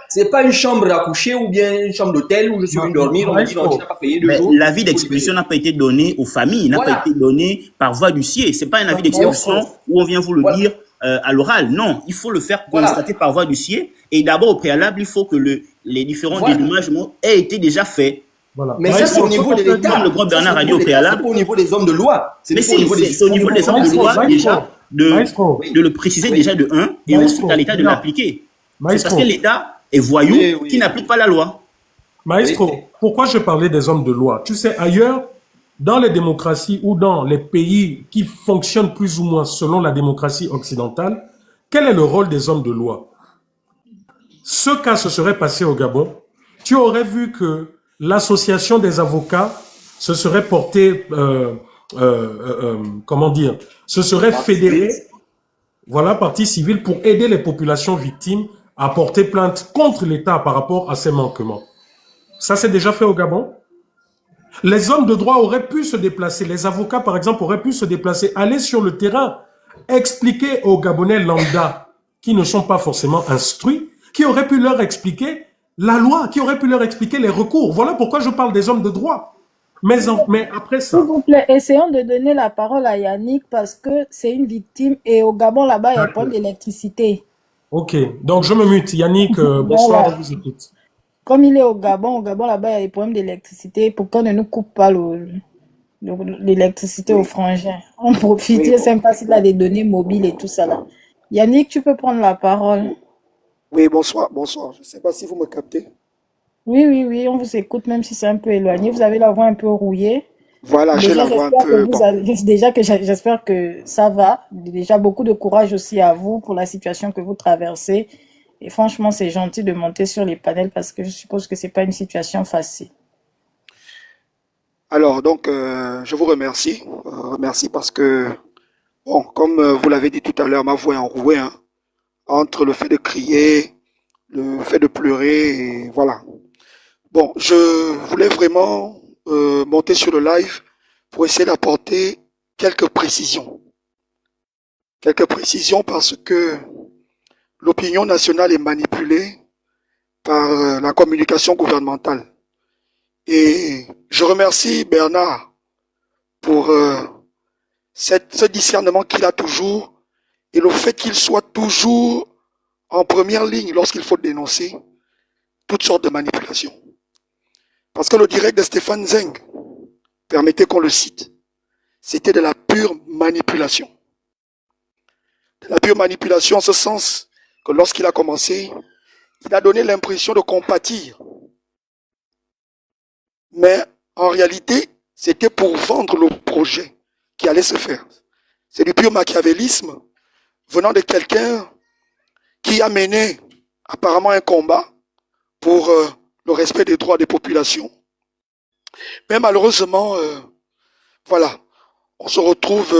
c'est pas une chambre à coucher ou bien une chambre d'hôtel où je suis venu dormir, on me dit non, tu n'as pas payé 2 jours. L'avis d'expulsion n'a pas été donné aux familles, n'a pas été donné par voie d'huissier. C'est pas un avis d'expulsion où on vient vous le dire à l'oral. Non, il faut le faire constater par voie d'huissier. Et d'abord, au préalable, il faut que les différents dédommagements aient été déjà faits. Voilà. Mais ça, c'est au niveau de l'État. Comme le grand Bernard a dit au préalable. C'est pas au niveau des hommes de loi. Mais c'est au niveau des hommes de loi déjà. De le préciser déjà de 1 et ensuite à l'État de l'appliquer. C'est parce que l'État est voyou qui n'applique pas la loi. Maestro, pourquoi je parlais des hommes de loi? Tu sais, ailleurs, dans les démocraties ou dans les pays qui fonctionnent plus ou moins selon la démocratie occidentale, quel est le rôle des hommes de loi? ce cas se serait passé au Gabon, tu aurais vu que l'association des avocats se serait portée, comment dire, se serait fédérée, voilà, partie civile pour aider les populations victimes à porter plainte contre l'État par rapport à ces manquements. Ça, c'est déjà fait au Gabon. Les hommes de droit auraient pu se déplacer, les avocats, par exemple, auraient pu se déplacer, aller sur le terrain, expliquer aux Gabonais lambda qui ne sont pas forcément instruits, qui auraient pu leur expliquer la loi, qui auraient pu leur expliquer les recours. Voilà pourquoi je parle des hommes de droit. Mais après ça... S'il vous plaît, essayons de donner la parole à Yannick parce que c'est une victime et au Gabon, là-bas, il y a un problème d'électricité. Ok, donc je me mute. Yannick, bonsoir, je vous écoute. Comme il est au Gabon, là-bas, il y a des problèmes d'électricité. Pourquoi on ne nous coupe pas l'électricité aux frangins? On profite, je ne sais pas s'il a des données mobiles et tout ça là. Yannick, tu peux prendre la parole. Oui, bonsoir, bonsoir. Je ne sais pas si vous me captez. Oui, on vous écoute, même si c'est un peu éloigné. Vous avez la voix un peu rouillée. Voilà, j'ai la voix un peu... J'espère que ça va. Déjà, beaucoup de courage aussi à vous pour la situation que vous traversez. Et franchement, c'est gentil de monter sur les panels parce que je suppose que ce n'est pas une situation facile. Alors, donc, je vous remercie. Remercie parce que, bon, comme vous l'avez dit tout à l'heure, ma voix est enrouée, hein, entre le fait de crier, le fait de pleurer, et voilà. Bon, je voulais vraiment monter sur le live pour essayer d'apporter quelques précisions. Quelques précisions parce que l'opinion nationale est manipulée par la communication gouvernementale. Et je remercie Bernard pour ce discernement qu'il a toujours et le fait qu'il soit toujours en première ligne lorsqu'il faut dénoncer toutes sortes de manipulations. Parce que le direct de Stéphane Zeng, permettez qu'on le cite, c'était de la pure manipulation. De la pure manipulation en ce sens que lorsqu'il a commencé, il a donné l'impression de compatir. Mais en réalité, c'était pour vendre le projet qui allait se faire. C'est du pur machiavélisme venant de quelqu'un qui a mené apparemment un combat pour le respect des droits des populations. Mais malheureusement, voilà, on se retrouve...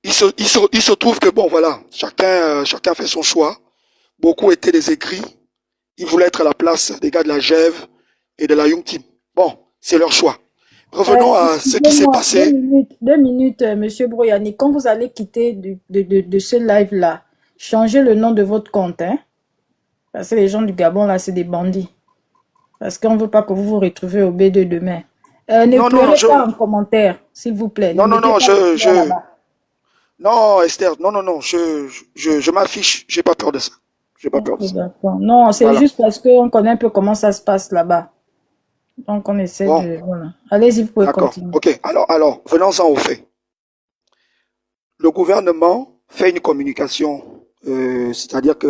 il se trouve que, bon, voilà, chacun fait son choix. Beaucoup étaient des écrits. Ils voulaient être à la place des gars de la GEV et de la Young Team. Bon, c'est leur choix. Revenons à ce qui s'est passé. 2 minutes, Monsieur Broyani. Quand vous allez quitter de ce live-là, changez le nom de votre compte, hein? Parce que les gens du Gabon, là, c'est des bandits. Parce qu'on ne veut pas que vous vous retrouviez au B2 demain. Ne pleurez pas en commentaire, s'il vous plaît. Non, Esther, non, je m'affiche. J'ai pas peur de ça. J'ai pas peur de ça. Non, c'est juste parce qu'on connaît un peu comment ça se passe là-bas. Donc, on essaie de... Voilà. Allez-y, vous pouvez continuer. Ok, alors, venons-en au fait. Le gouvernement fait une communication, c'est-à-dire que